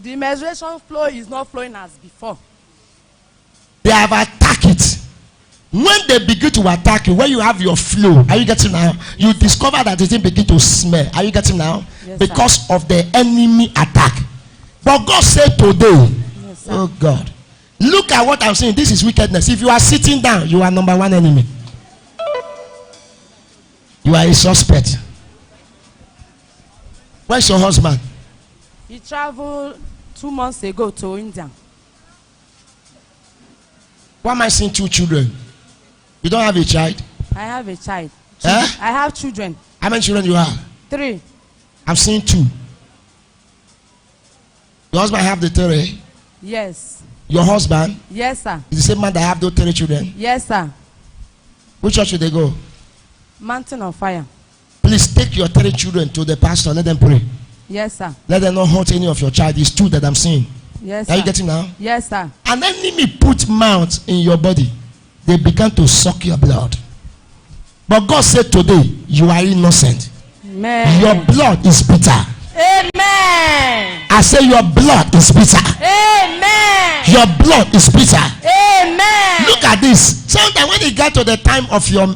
The menstruation flow is not flowing as before. They have attacked it. When they begin to attack you, when you have your flow, are you getting now? You discover that the thing begin to smell. Are you getting now? Yes, because of the enemy attack. But God said today, Yes, sir. oh God, look at what I'm saying. This is wickedness. If you are sitting down, you are number one enemy. You are a suspect. Where's your husband? He traveled 2 months ago to India. Why am I seeing 2 children? You don't have a child? I have a child. Eh? I have children. How many children you have? 3. I'm seeing 2. Your husband have the 3. Yes. Your husband Yes, sir. is the same man that have those 3 children. Yes, sir. Which church should they go? Mountain of fire. Please take your 3 children to the pastor. Let them pray. Yes, sir. Let them not hurt any of your child. It's 2 that I'm seeing. Yes, Are sir. you getting now? Yes, sir. An enemy put mouth in your body. They began to suck your blood. But God said today, you are innocent. Amen. Your blood is bitter. Amen. I say your blood is bitter. Amen. Your blood is bitter. Amen. Look at this. Sometimes when it got to the time of your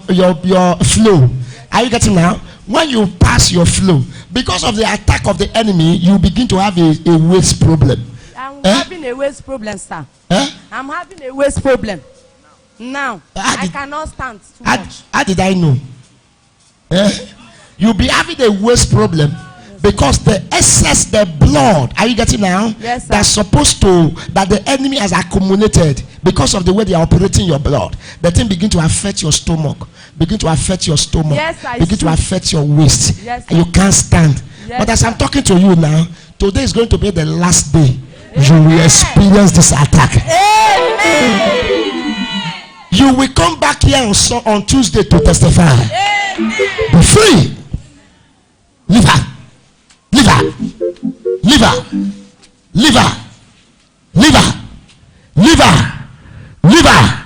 flow, are you getting now? When you pass your flow, because of the attack of the enemy, you begin to have a waist problem. I'm having a waist problem, sir. I'm having a waist problem. Now, I cannot stand too much. How did I know? You'll be having a waist problem because the excess, the blood, are you getting now? Yes, sir. That's supposed to, that the enemy has accumulated because of the way they are operating your blood. The thing begin to affect your stomach, begin to affect your stomach, Yes, sir, begin to affect your waist. Yes, And you can't stand. Yes, but as sir. I'm talking to you now, today is going to be the last day you will experience this attack. Amen. You will come back here on Tuesday to testify. Be free. Leave her. Leave her. Leave her. Leave her. Leave her. Leave her. Leave her.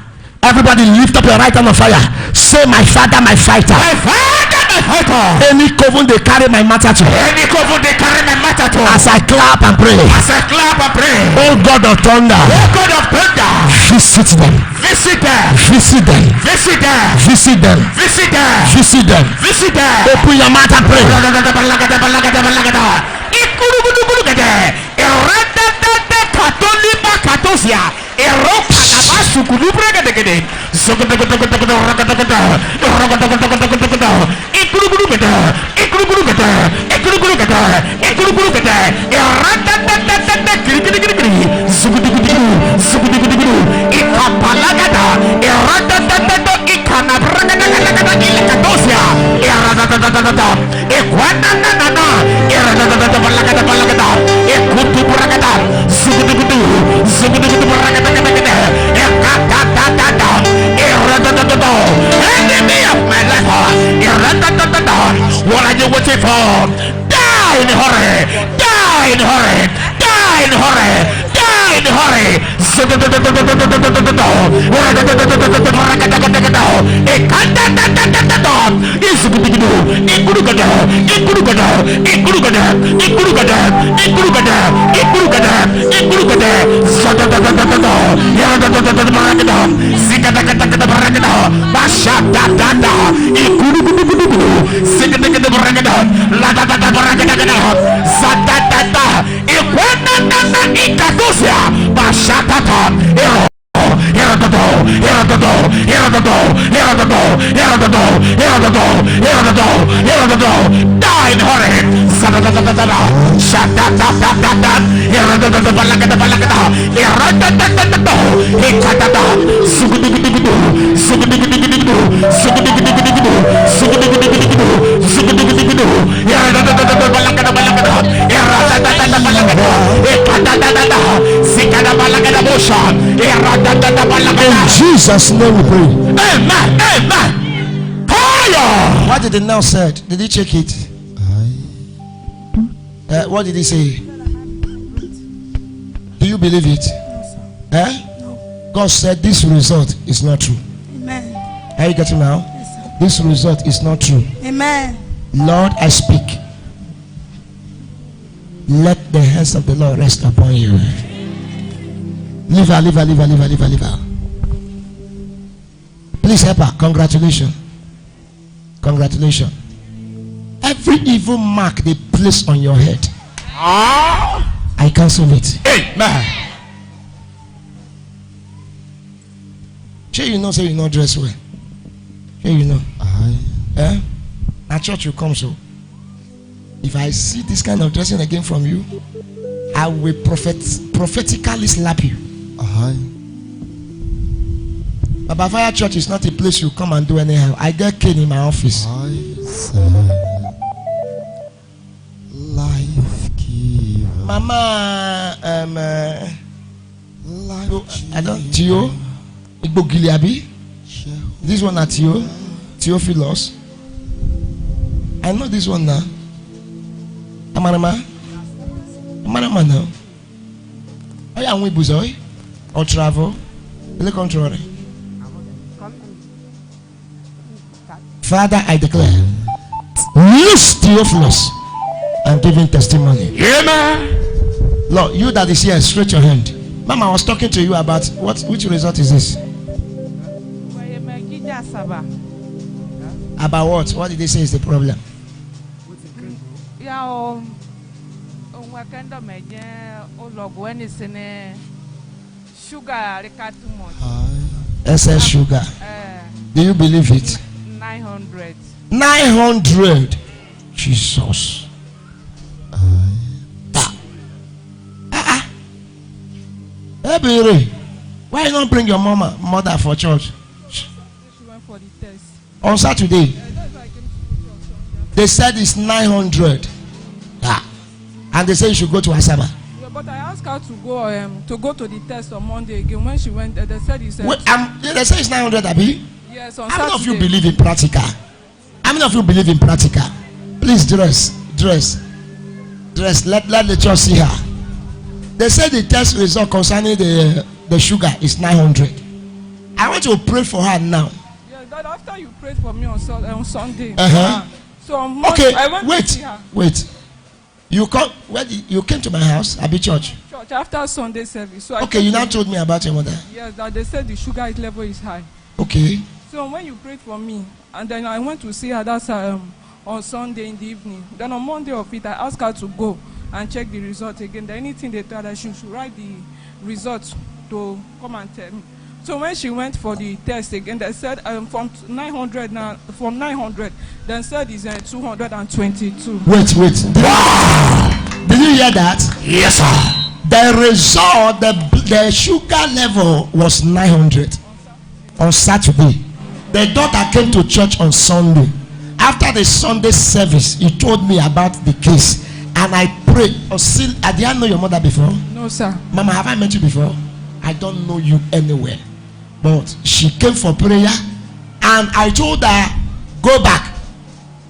Everybody lift up your right hand on fire. Say, my father, my fighter. My father, my fighter. Any coven they carry my matter to. Any coven they carry my matter to. As I clap and pray. As I clap and pray. Oh God of thunder. Oh God of thunder. Visit them. Visit them. Visit them. Visit them. Visit them. Visit them. Visit them. Visit them. Open your mouth and pray. Enemy of my life, what are you waiting for? Die in a hurry! Die in a hurry! Die in a hurry! Die in a hurry! In Jesus' name we pray. Amen. Amen. Fire. What did the now said? Did he check it? What did he say? Do you believe it? No, God said this result is not true. Amen. Are you getting now? Yes, sir. This result is not true. Amen. Lord, I speak. Let the hands of the Lord rest upon you. Live her, live her, live her, live her, live her, live her. Please help her. Congratulations. Congratulations. Every evil mark they place on your head, I cancel it. Amen. Sure, you know, say you not dress well. Sure, you know. Eh? At church you come, so if I see this kind of dressing again from you, I will prophetically slap you. But by Fire Church is not a place you come and do anyhow. I get cane in my office. Life giver. Mama, I don't Tio Igbo Giliabi. This one at Tio Theophilus. I know this one now. Amarama now. Are you with Buzoy or travel? The contrary. Father, I declare, loose Theophilus and give him testimony. Amen. Lord, you that is here, stretch your hand. Mama, I was talking to you about which result is this? About what? What did they say is the problem? SS sugar. Do you believe it? 900. 900. Jesus. Hey, baby, why you not bring your mother for church? She went for the test. On Saturday. That's why I came to church on Saturday. They said it's 900. And they say you should go to Asaba. Yeah, but I asked her to go to the test on Monday again. When she went there, they said it's Wait, they say it's 900, Abi? yes, on How many of Saturday. you believe in practical? How many of you believe in practical? Please dress. Let the church see her. They said the test result concerning the sugar is 900. I want to pray for her now. Yeah, that after you prayed for me on Sunday. So on Monday, Okay, I went to see her. wait. You came to my house, Abi Church. Church after Sunday service. So Okay, you now told me about your mother. Yes, that they said the sugar level is high. Okay. So when you prayed for me, and then I went to see her, that's on Sunday in the evening. Then on Monday of it, I asked her to go and check the result again. Then anything they told her, she should write the results to come and tell me. So when she went for the test again, they said from 900 now, from 900, then said it's 222. Wait. Did you hear that? Yes, sir. The result, the sugar level was 900 on Saturday. The daughter came to church on Sunday. After the Sunday service, he told me about the case, and I prayed. I didn't know your mother before. No, sir. Mama, have I met you before? I don't know you anywhere. But she came for prayer, and I told her, go back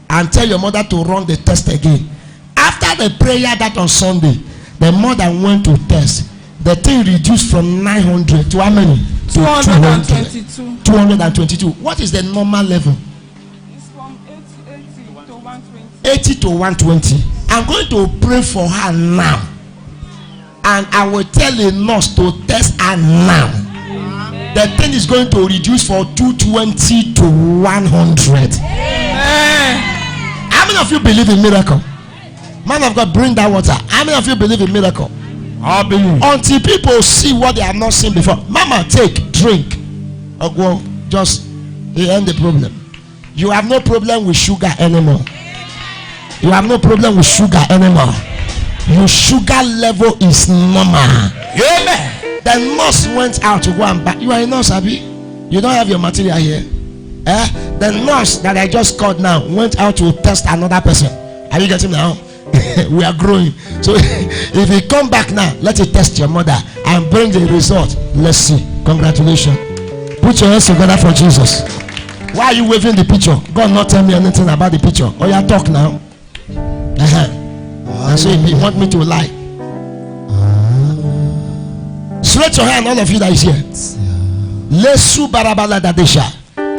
and tell your mother to run the test again. After the prayer that on Sunday, the mother went to test. The thing reduced from 900 to how many? 222. 222. What is the normal level? It's from 80 to 120. 80 to 120. I'm going to pray for her now, and I will tell a nurse to test her now. The thing is going to reduce from 220 to 100. How many of you believe in miracle? Man of God, bring that water. How many of you believe in miracle? I believe. Until people see what they have not seen before. Mama, take, drink. Well, just end the problem. You have no problem with sugar anymore. You have no problem with sugar anymore. Your sugar level is normal. Amen. The nurse went out to go and buy. You are a nurse, Abi? You don't have your material here. The nurse that I just called now went out to test another person. Are you getting now? We are growing. So if you come back now, let it test your mother and bring the result. Let's see. Congratulations. Put your hands together for Jesus. Why are you waving the picture? God not tell me anything about the picture. Oh, yeah, talk now. And so if you want me to lie, stretch your hand, all of you that is here. Lesu barabala dadesha.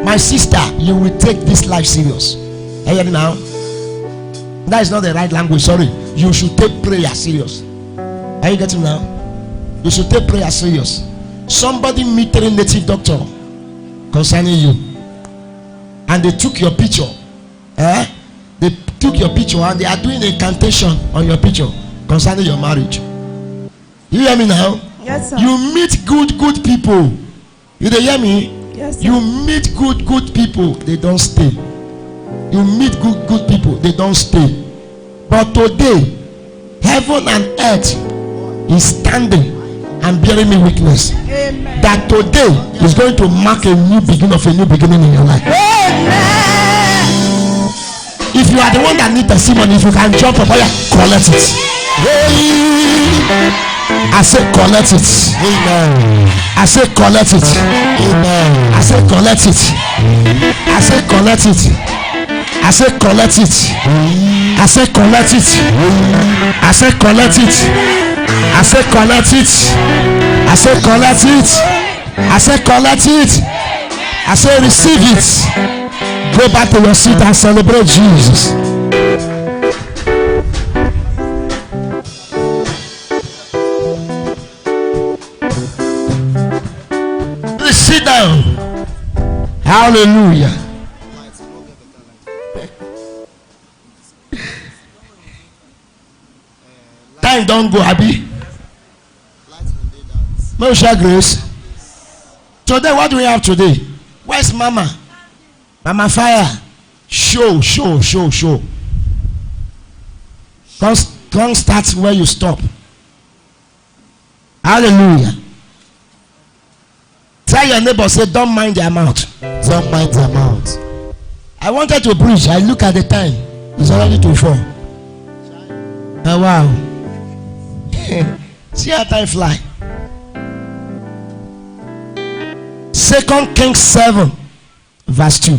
My sister, you will take this life serious. Are you hearing now? That is not the right language. Sorry. You should take prayer serious. Are you getting now? You should take prayer serious. Somebody meet a native doctor concerning you. and they took your picture. They took your picture and they are doing a incantation on your picture concerning your marriage. You hear me now? Yes, sir. You meet good people. You dey hear me? Yes, sir. You meet good people, they don't stay. You meet good people, they don't stay. But today, heaven and earth is standing and bearing me witness. Amen. That today is going to mark a new beginning in your life. Amen. If you are the one that need testimony, if you can jump up, collect it. I say collect it. Amen. I say collect it. Amen. I say collect it. I say collect it. I say collect it. I say collect it. I say collect it. I say collect it. I say collect it. I say collect it. I say receive it. Go back to your seat and celebrate Jesus. Please sit down. Hallelujah. Time don't go, Abby. No share grace. Today, what do we have today? Where's Mama? Mama Fire. Show. Don't start where you stop. Hallelujah. Tell your neighbor, say, don't mind their mouth. Don't mind their mouth. I wanted to preach. I look at the time. It's already 2:04. Oh, wow. See how time fly. 2 Kings 7 verse 2.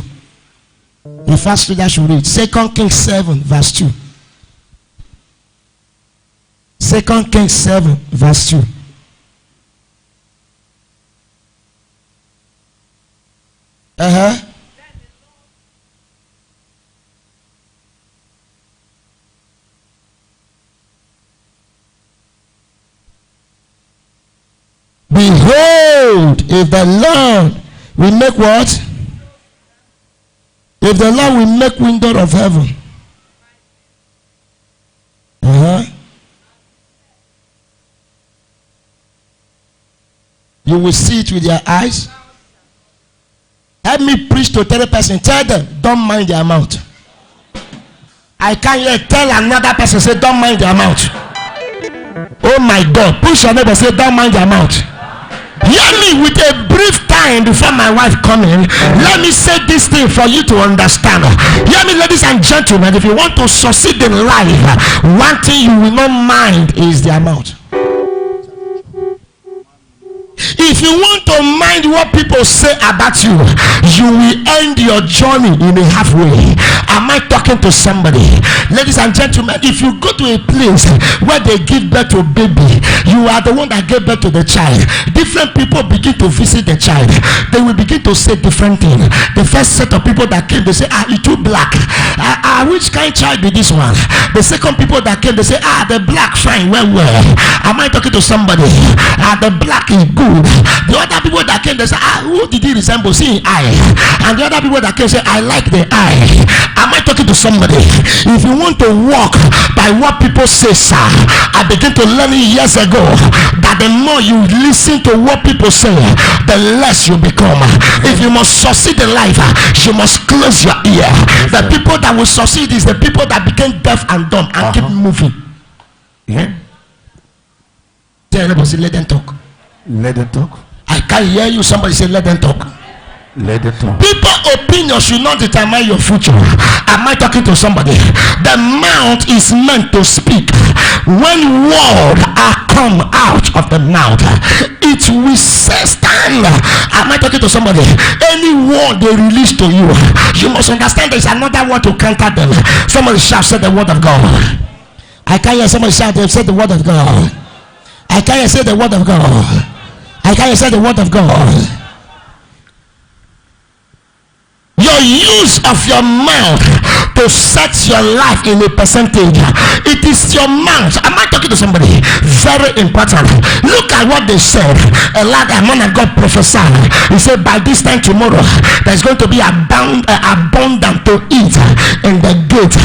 The first reader should read 2 Kings 7 verse 2. 2 Kings 7 verse 2. Behold, if the Lord will make what? If the Lord will make window of heaven. You will see it with your eyes. Help me preach to tell a person. Tell them, don't mind their mouth. I can't hear. Tell another person, say, don't mind their mouth. Oh my God. Push your neighbor, say, don't mind their mouth. Hear me with a brief time before my wife come in. Let me say this thing for you to understand. Hear me, ladies and gentlemen. If you want to succeed in life, one thing you will not mind is their mouth. If you want to mind what people say about you, you will end your journey in a halfway. Am I talking to somebody? Ladies and gentlemen, if you go to a place where they give birth to a baby, you are the one that gave birth to the child. Different people begin to visit the child. They will begin to say different things. The first set of people that came, they say, you too black. Which kind of child be this one? The second people that came, they say, the black fine, well. Am I talking to somebody? The black is good. The other people that came, they say, who did he resemble? See eye. And the other people that came say, I like the eye. Am I talking to somebody? If you want to walk by what people say, sir, I began to learn years ago that the more you listen to what people say, the less you become. If you must succeed in life, you must close your ear. The people that will succeed is the people that became deaf and dumb and keep moving. Yeah. Tell anybody, let them talk. Let them talk. I can't hear you. Somebody say, let them talk. Let them talk. People's opinion should not determine your future. Am I talking to somebody? The mouth is meant to speak. When words are come out of the mouth, it will stand. Am I talking to somebody? Any word they release to you, you must understand there is another word to counter them. Somebody shout, say the word of God. I can't hear somebody shout, they say the word of God. I can't hear say the word of God. I can't say the word of God. Your your use of your mouth to set your life in a percentage. It is your mouth. Am I talking to somebody? Very important. Look at what they said. A man of God prophesied. He said, by this time tomorrow, there's going to be abundant to eat in the gate.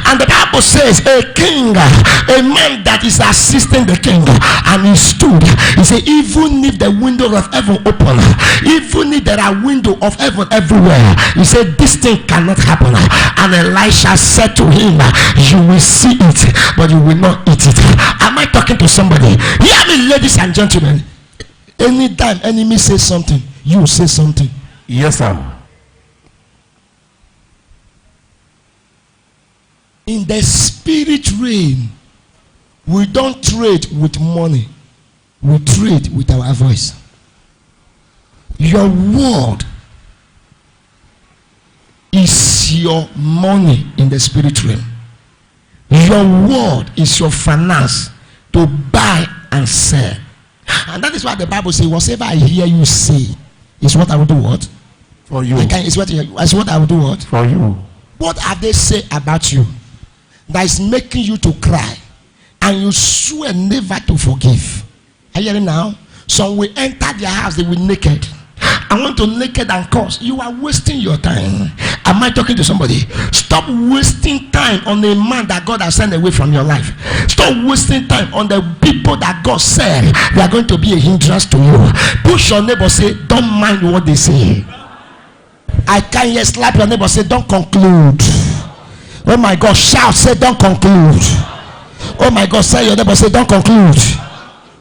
And the Bible says, a king, a man that is assisting the king, and he stood. He said, even if the window of heaven open, even if there are windows of heaven everywhere, he said, this thing cannot happen. And Elisha said to him, you will see it, but you will not eat it. Am I talking to somebody? Hear me, ladies and gentlemen. Anytime enemy says something, you say something. Yes, sir. In the spirit realm, we don't trade with money, we trade with our voice. Your word is your money in the spirit realm. Your word is your finance to buy and sell. And that is why the Bible says, whatever I hear you say is what I will do what? For you. It's what I will do what? For you. What have they said about you that is making you to cry and you swear never to forgive? Are you hearing now? Some will enter their house, they will naked. I want to naked and curse. You are wasting your time. Am I talking to somebody? Stop wasting time on a man that God has sent away from your life. Stop wasting time on the people that God said they are going to be a hindrance to you. Push your neighbor, say, don't mind what they say. I can't hear. Slap your neighbor, say, don't conclude. Oh my God, shout, say, don't conclude. Oh my God, say your neighbor, say, don't conclude.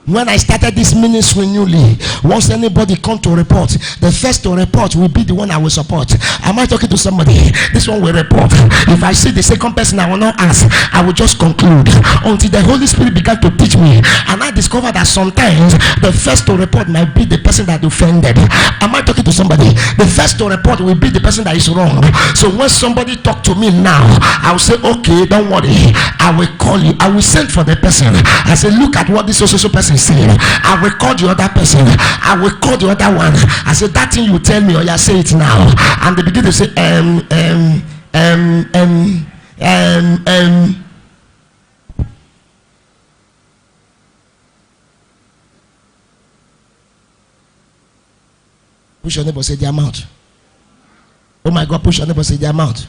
When I started this ministry newly, once anybody come to report, the first to report will be the one I will support. Am I talking to somebody? This one will report. If I see the second person, I will not ask. I will just conclude until the Holy Spirit began to teach me, and I discovered that sometimes the first to report might be the person that offended. Am I talking to somebody? The first to report will be the person that is wrong. So when somebody talk to me now, I will say, okay, don't worry, I will call you. I will send for the person. I say, look at what this social person saying. I will call the other person. I will call the other one. I say, that thing you tell me, or you say it now. And they begin to say, Push your neighbor, say the amount. Oh my God, push your neighbor, say the amount.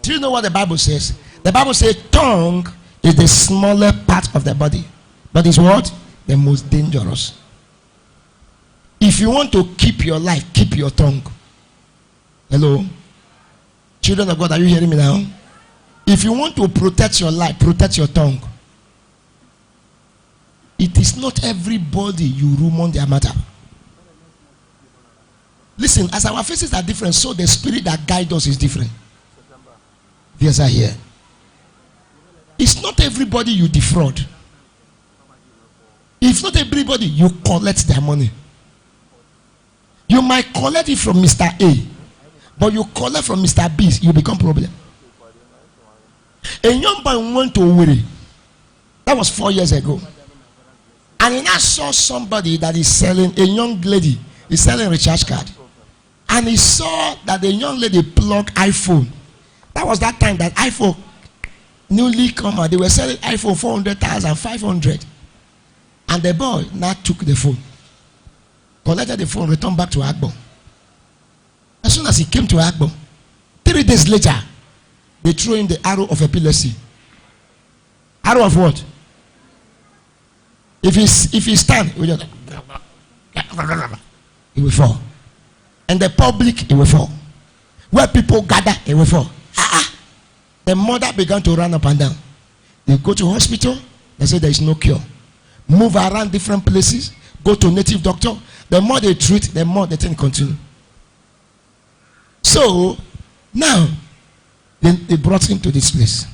Do you know what the Bible says? The Bible says tongue is the smaller part of the body, but it's what? The most dangerous. If you want to keep your life, keep your tongue. Hello? Children of God, are you hearing me now? If you want to protect your life, protect your tongue. It is not everybody you rumor their matter. Listen, as our faces are different, so the spirit that guides us is different. Yes, I hear. It's not everybody you defraud. It's not everybody you collect their money. You might collect it from Mr. A, but you collect from Mr. B, you become problem. A young boy went to Owerri. That was 4 years ago. And he now saw somebody that is selling, a young lady is selling a recharge card. And he saw that the young lady plugged iPhone. That was that time that iPhone newly come out. They were selling iPhone 400,000, 500. And the boy now took the phone, collected the phone, returned back to Agbo. As soon as he came to Agbo, 3 days later, they threw him the arrow of epilepsy. Arrow of what? If he stand, he will fall. And the public, he will fall. Where people gather, he will fall. The mother began to run up and down. They go to hospital, they say there is no cure. Move around different places, go to native doctor. The more they treat, the more the thing continue. So now they brought him to this place.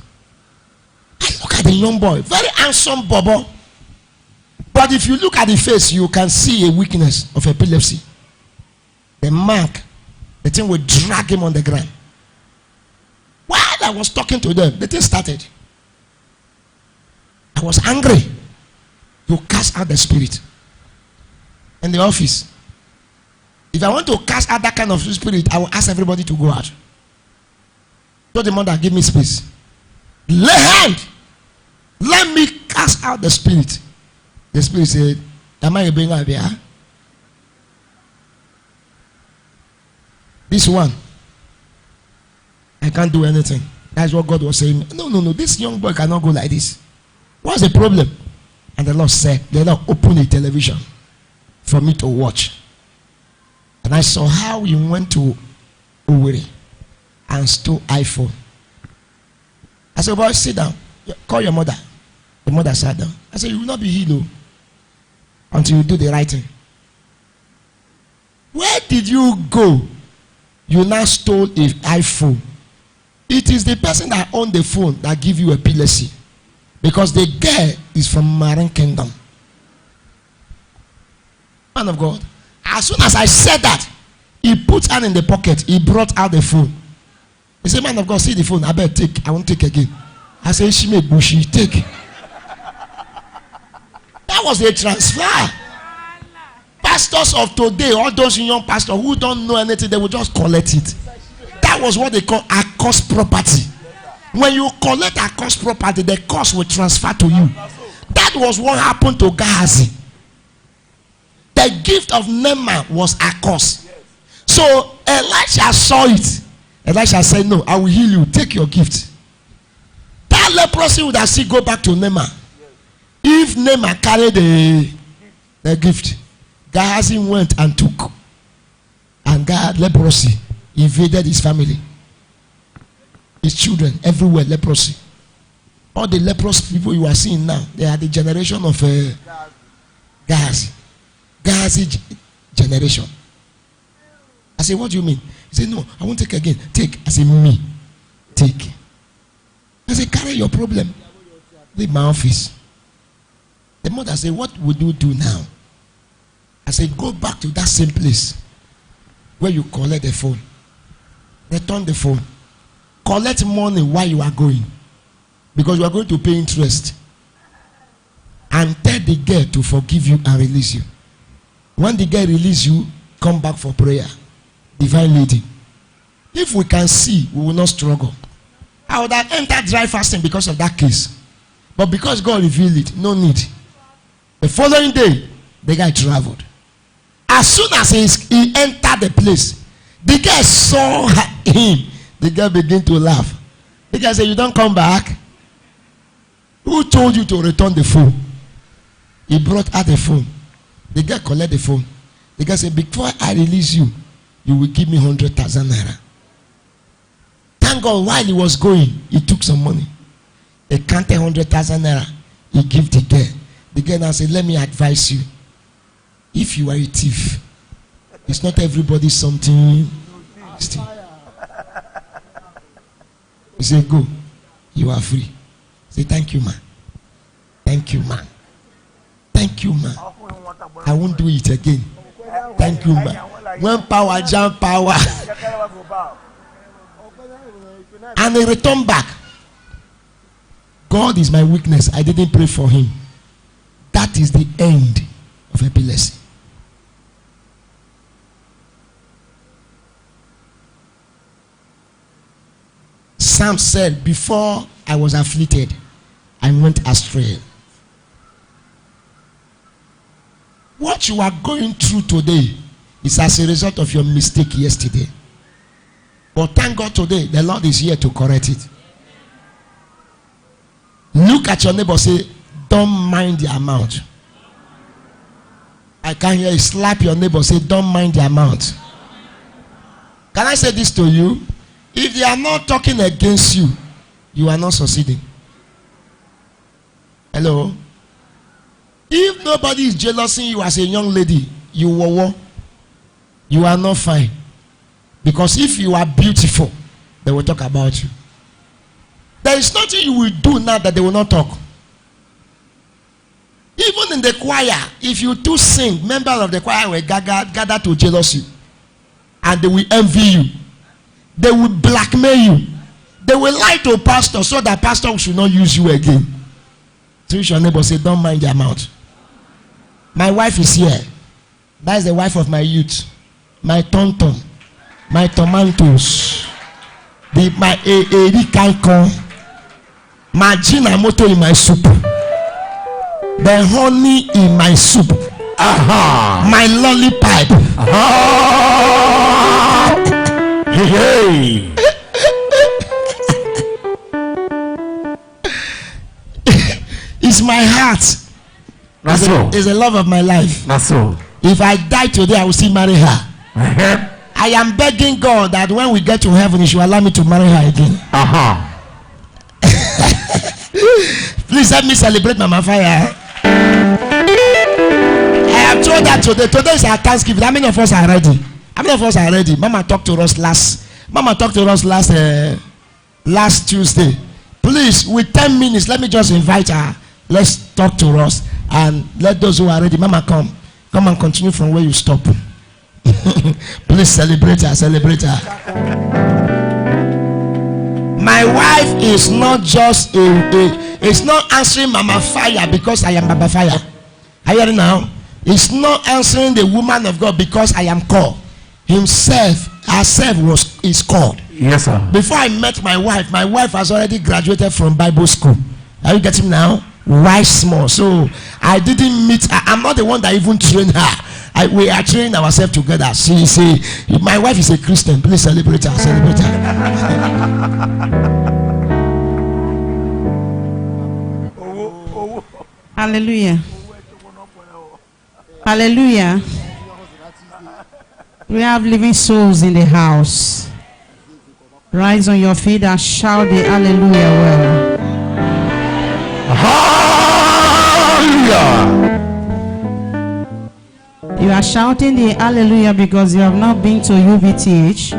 I look at the young boy, very handsome bobo. But if you look at the face, you can see a weakness of epilepsy. The mark, the thing will drag him on the ground. While I was talking to them, the thing started. I was angry to cast out the spirit in the office. If I want to cast out that kind of spirit, I will ask everybody to go out. So the mother, give me space. Lay hand. Let me cast out the spirit. The spirit said, am I being out here? This one, I can't do anything. That's what God was saying. No. This young boy cannot go like this. What's the problem? And the Lord said, the Lord opened the television for me to watch. And I saw how he went to Owerri and stole iPhone. I said, boy, sit down. Call your mother. The mother sat down. I said, you will not be healed until you do the right thing. Where did you go? You now stole an iPhone. It is the person that owned the phone that give you epilepsy. Because the girl is from Marine Kingdom. Man of God. As soon as I said that, he put hand in the pocket. He brought out the phone. He said, man of God, see the phone. I better take. I won't take again. I said, she made bushy. Take. That was a transfer. Pastors of today, all those young pastors who don't know anything, they will just collect it. That was what they call accursed property. When you collect accursed property, the cost will transfer to you. That was what happened to Gehazi. The gift of Naaman was accursed. So Elisha saw it. Elisha said, no, I will heal you. Take your gift. That leprosy would have still go back to Naaman. If Naaman carried the gift, Gehazi went and took. And God, leprosy invaded his family. His children, everywhere, leprosy. All the leprous people you are seeing now, they are the generation of Gehazi. Gehazi generation. I said, what do you mean? He said, no, I won't take again. Take. I said, me. Take. I said, carry your problem. Leave my office. The mother said, what would you do now? I said, go back to that same place where you collect the phone. Return the phone. Collect money while you are going. Because you are going to pay interest. And tell the girl to forgive you and release you. When the girl release you, come back for prayer. Divine lady. If we can see, we will not struggle. I would have entered dry fasting because of that case. But because God revealed it, no need. The following day, the guy traveled. As soon as he entered the place, the guy saw him. The girl began to laugh. The guy said, you don't come back? Who told you to return the phone? He brought out the phone. The guy collected the phone. The guy said, before I release you, you will give me 100,000 naira. Thank God, while he was going, he took some money. He counted 100,000 naira. He gave the girl. The girl now said, let me advise you. If you are a thief, it's not everybody something. He said, go. You are free. Say, thank you, man. Thank you, man. Thank you, man. I won't do it again. Thank you, man. When power jump power. And he returned back. God is my weakness. I didn't pray for him. That is the end of epilepsy. Sam said, before I was afflicted, I went astray. What you are going through today is as a result of your mistake yesterday. But thank God today, the Lord is here to correct it. Look at your neighbor, say, don't mind the amount. I can hear you. Slap your neighbor, say, don't mind the amount. Can I say this to you? If they are not talking against you, you are not succeeding. Hello? If nobody is jealousing you as a young lady, you are not fine. Because if you are beautiful, they will talk about you. There is nothing you will do now that they will not talk. Even in the choir, if you do sing, members of the choir will gather to jealous you. And they will envy you. They will blackmail you. They will lie to pastor so that pastor should not use you again. So your neighbor say, don't mind their mouth. My wife is here. That is the wife of my youth. my tonton, my tomatoes, my erikaiko, my moto in my soup, the honey in my soup, my lollipop. Hey. It's my heart. That's so. It's the love of my life. That's so. If I die today, I will still marry her. I am begging God that when we get to heaven, He should allow me to marry her again. Please help me celebrate Mama Fire. I have told that today. Today is our Thanksgiving. How many of us are ready? How many of us are ready? Mama talked to us last Tuesday. Please, with 10 minutes, let me just invite her. Let's talk to us and let those who are ready. Mama, come and continue from where you stop. Please celebrate her. My wife is not just it's not answering Mama Fire because I am Baba Fire. Are you hearing now? It's not answering the woman of God because I am called. Herself is called. Yes, sir. Before I met my wife has already graduated from Bible school. Are you getting now? Why small? So I didn't meet. I'm not the one that even trained her. We are training ourselves together. My wife is a Christian. Please celebrate her. Hallelujah. Hallelujah. We have living souls in the house. Rise on your feet and shout the hallelujah well. Hallelujah. You are shouting the hallelujah because you have not been to UBTH.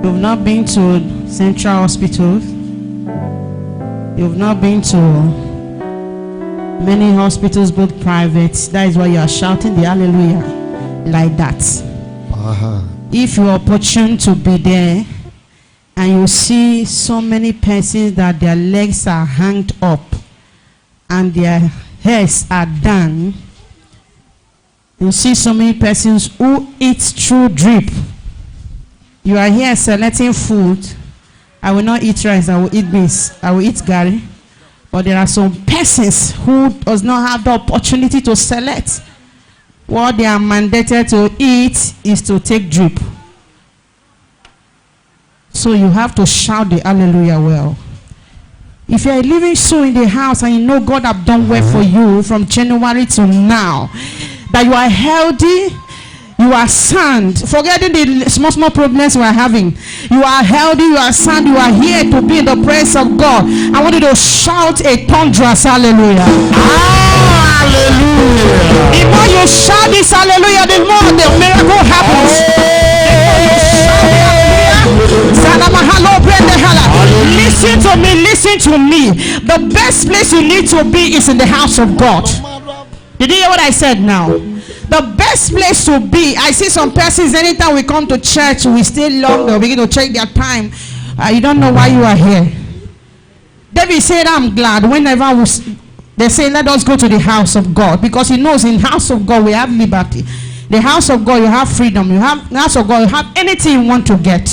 You have not been to Central Hospital. You have not been to many hospitals, both private. That is why you are shouting the hallelujah like that. If you are opportune to be there and you see so many persons that their legs are hanged up and their heads are down, you see so many persons who eat through drip. You are here selecting food. I will not eat rice, I will eat beans, I will eat gari. But there are some persons who does not have the opportunity to select. What they are mandated to eat is to take drip. So you have to shout the hallelujah well. If you are living so in the house and you know God have done well for you from January to now, that you are healthy, you are sound, forgetting the small problems we are having. You are healthy, you are sound, you are here to be in the presence of God. I want you to shout a thunderous hallelujah. Hallelujah. The more you shout this hallelujah, the more the miracle happens. Listen to me. The best place you need to be is in the house of God. Did you hear what I said now? The best place to be. I see some persons, anytime we come to church, we stay long, they begin to check their time. You don't know why you are here. David said, I'm glad whenever they say, let us go to the house of God, because he knows in the house of God we have liberty. The house of God, you have freedom. You have the house of God, you have anything you want to get.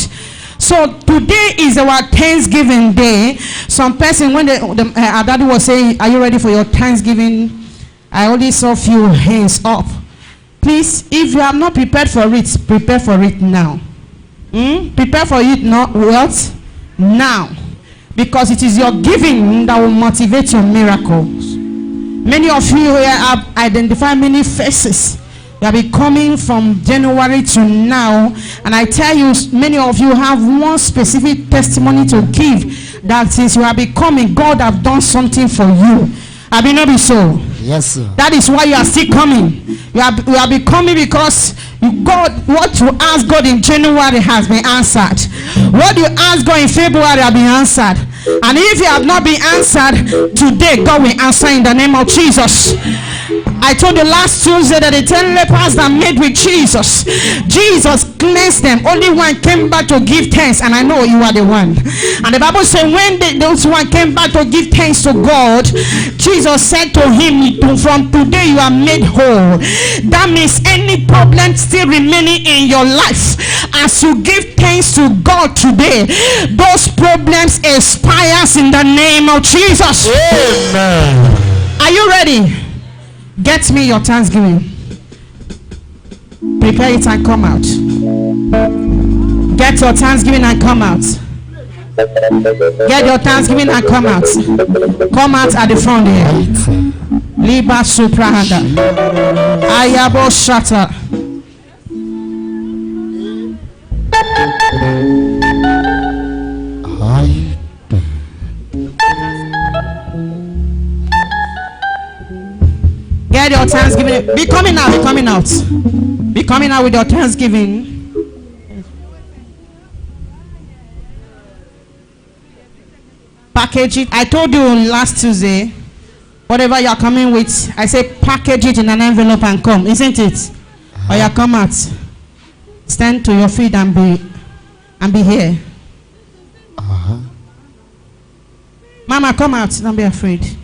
So today is our Thanksgiving day. Some person, when our daddy was saying, are you ready for your Thanksgiving? I only saw a few hands up. Please, if you have not prepared for it, prepare for it now. Prepare for it not what? Now. Because it is your giving that will motivate your miracles. Many of you here have identified many faces. You have been coming from January to now, and I tell you, many of you have one specific testimony to give, that since you have been coming, God have done something for you. Have you not been so? Yes, sir. That is why you are still coming. You have been coming because what you asked God in January has been answered. What you asked God in February has been answered. And if you have not been answered, today God will answer in the name of Jesus. I told you last Tuesday that the 10 lepers that met with Jesus cleansed them. Only one came back to give thanks, and I know you are the one. And the Bible said when those one came back to give thanks to God, Jesus said to him, from today you are made whole. That means any problem still remaining in your life, as you give thanks to God today, those problems expires in the name of Jesus. Amen. Are you ready? Get me your thanksgiving. Prepare it and come out. Get your thanksgiving and come out. Get your thanksgiving and come out. Come out at the front here. Liba suprahanda. Ayabo shata. Get your thanksgiving. Be coming out. Be coming out. Be coming out with your thanksgiving. Package it. I told you last Tuesday, whatever you are coming with, I say package it in an envelope and come, isn't it? Or you come out, stand to your feet and be here. Mama, come out. Don't be afraid.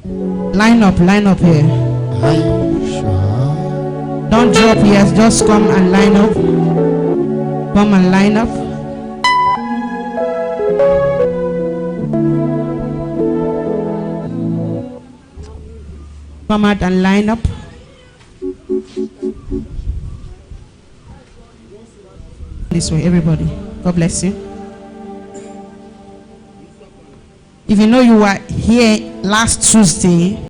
Line up here. Don't drop here. Just come and line up. Come and line up. Come out and line up. This way, everybody. God bless you. If you know you were here last Tuesday,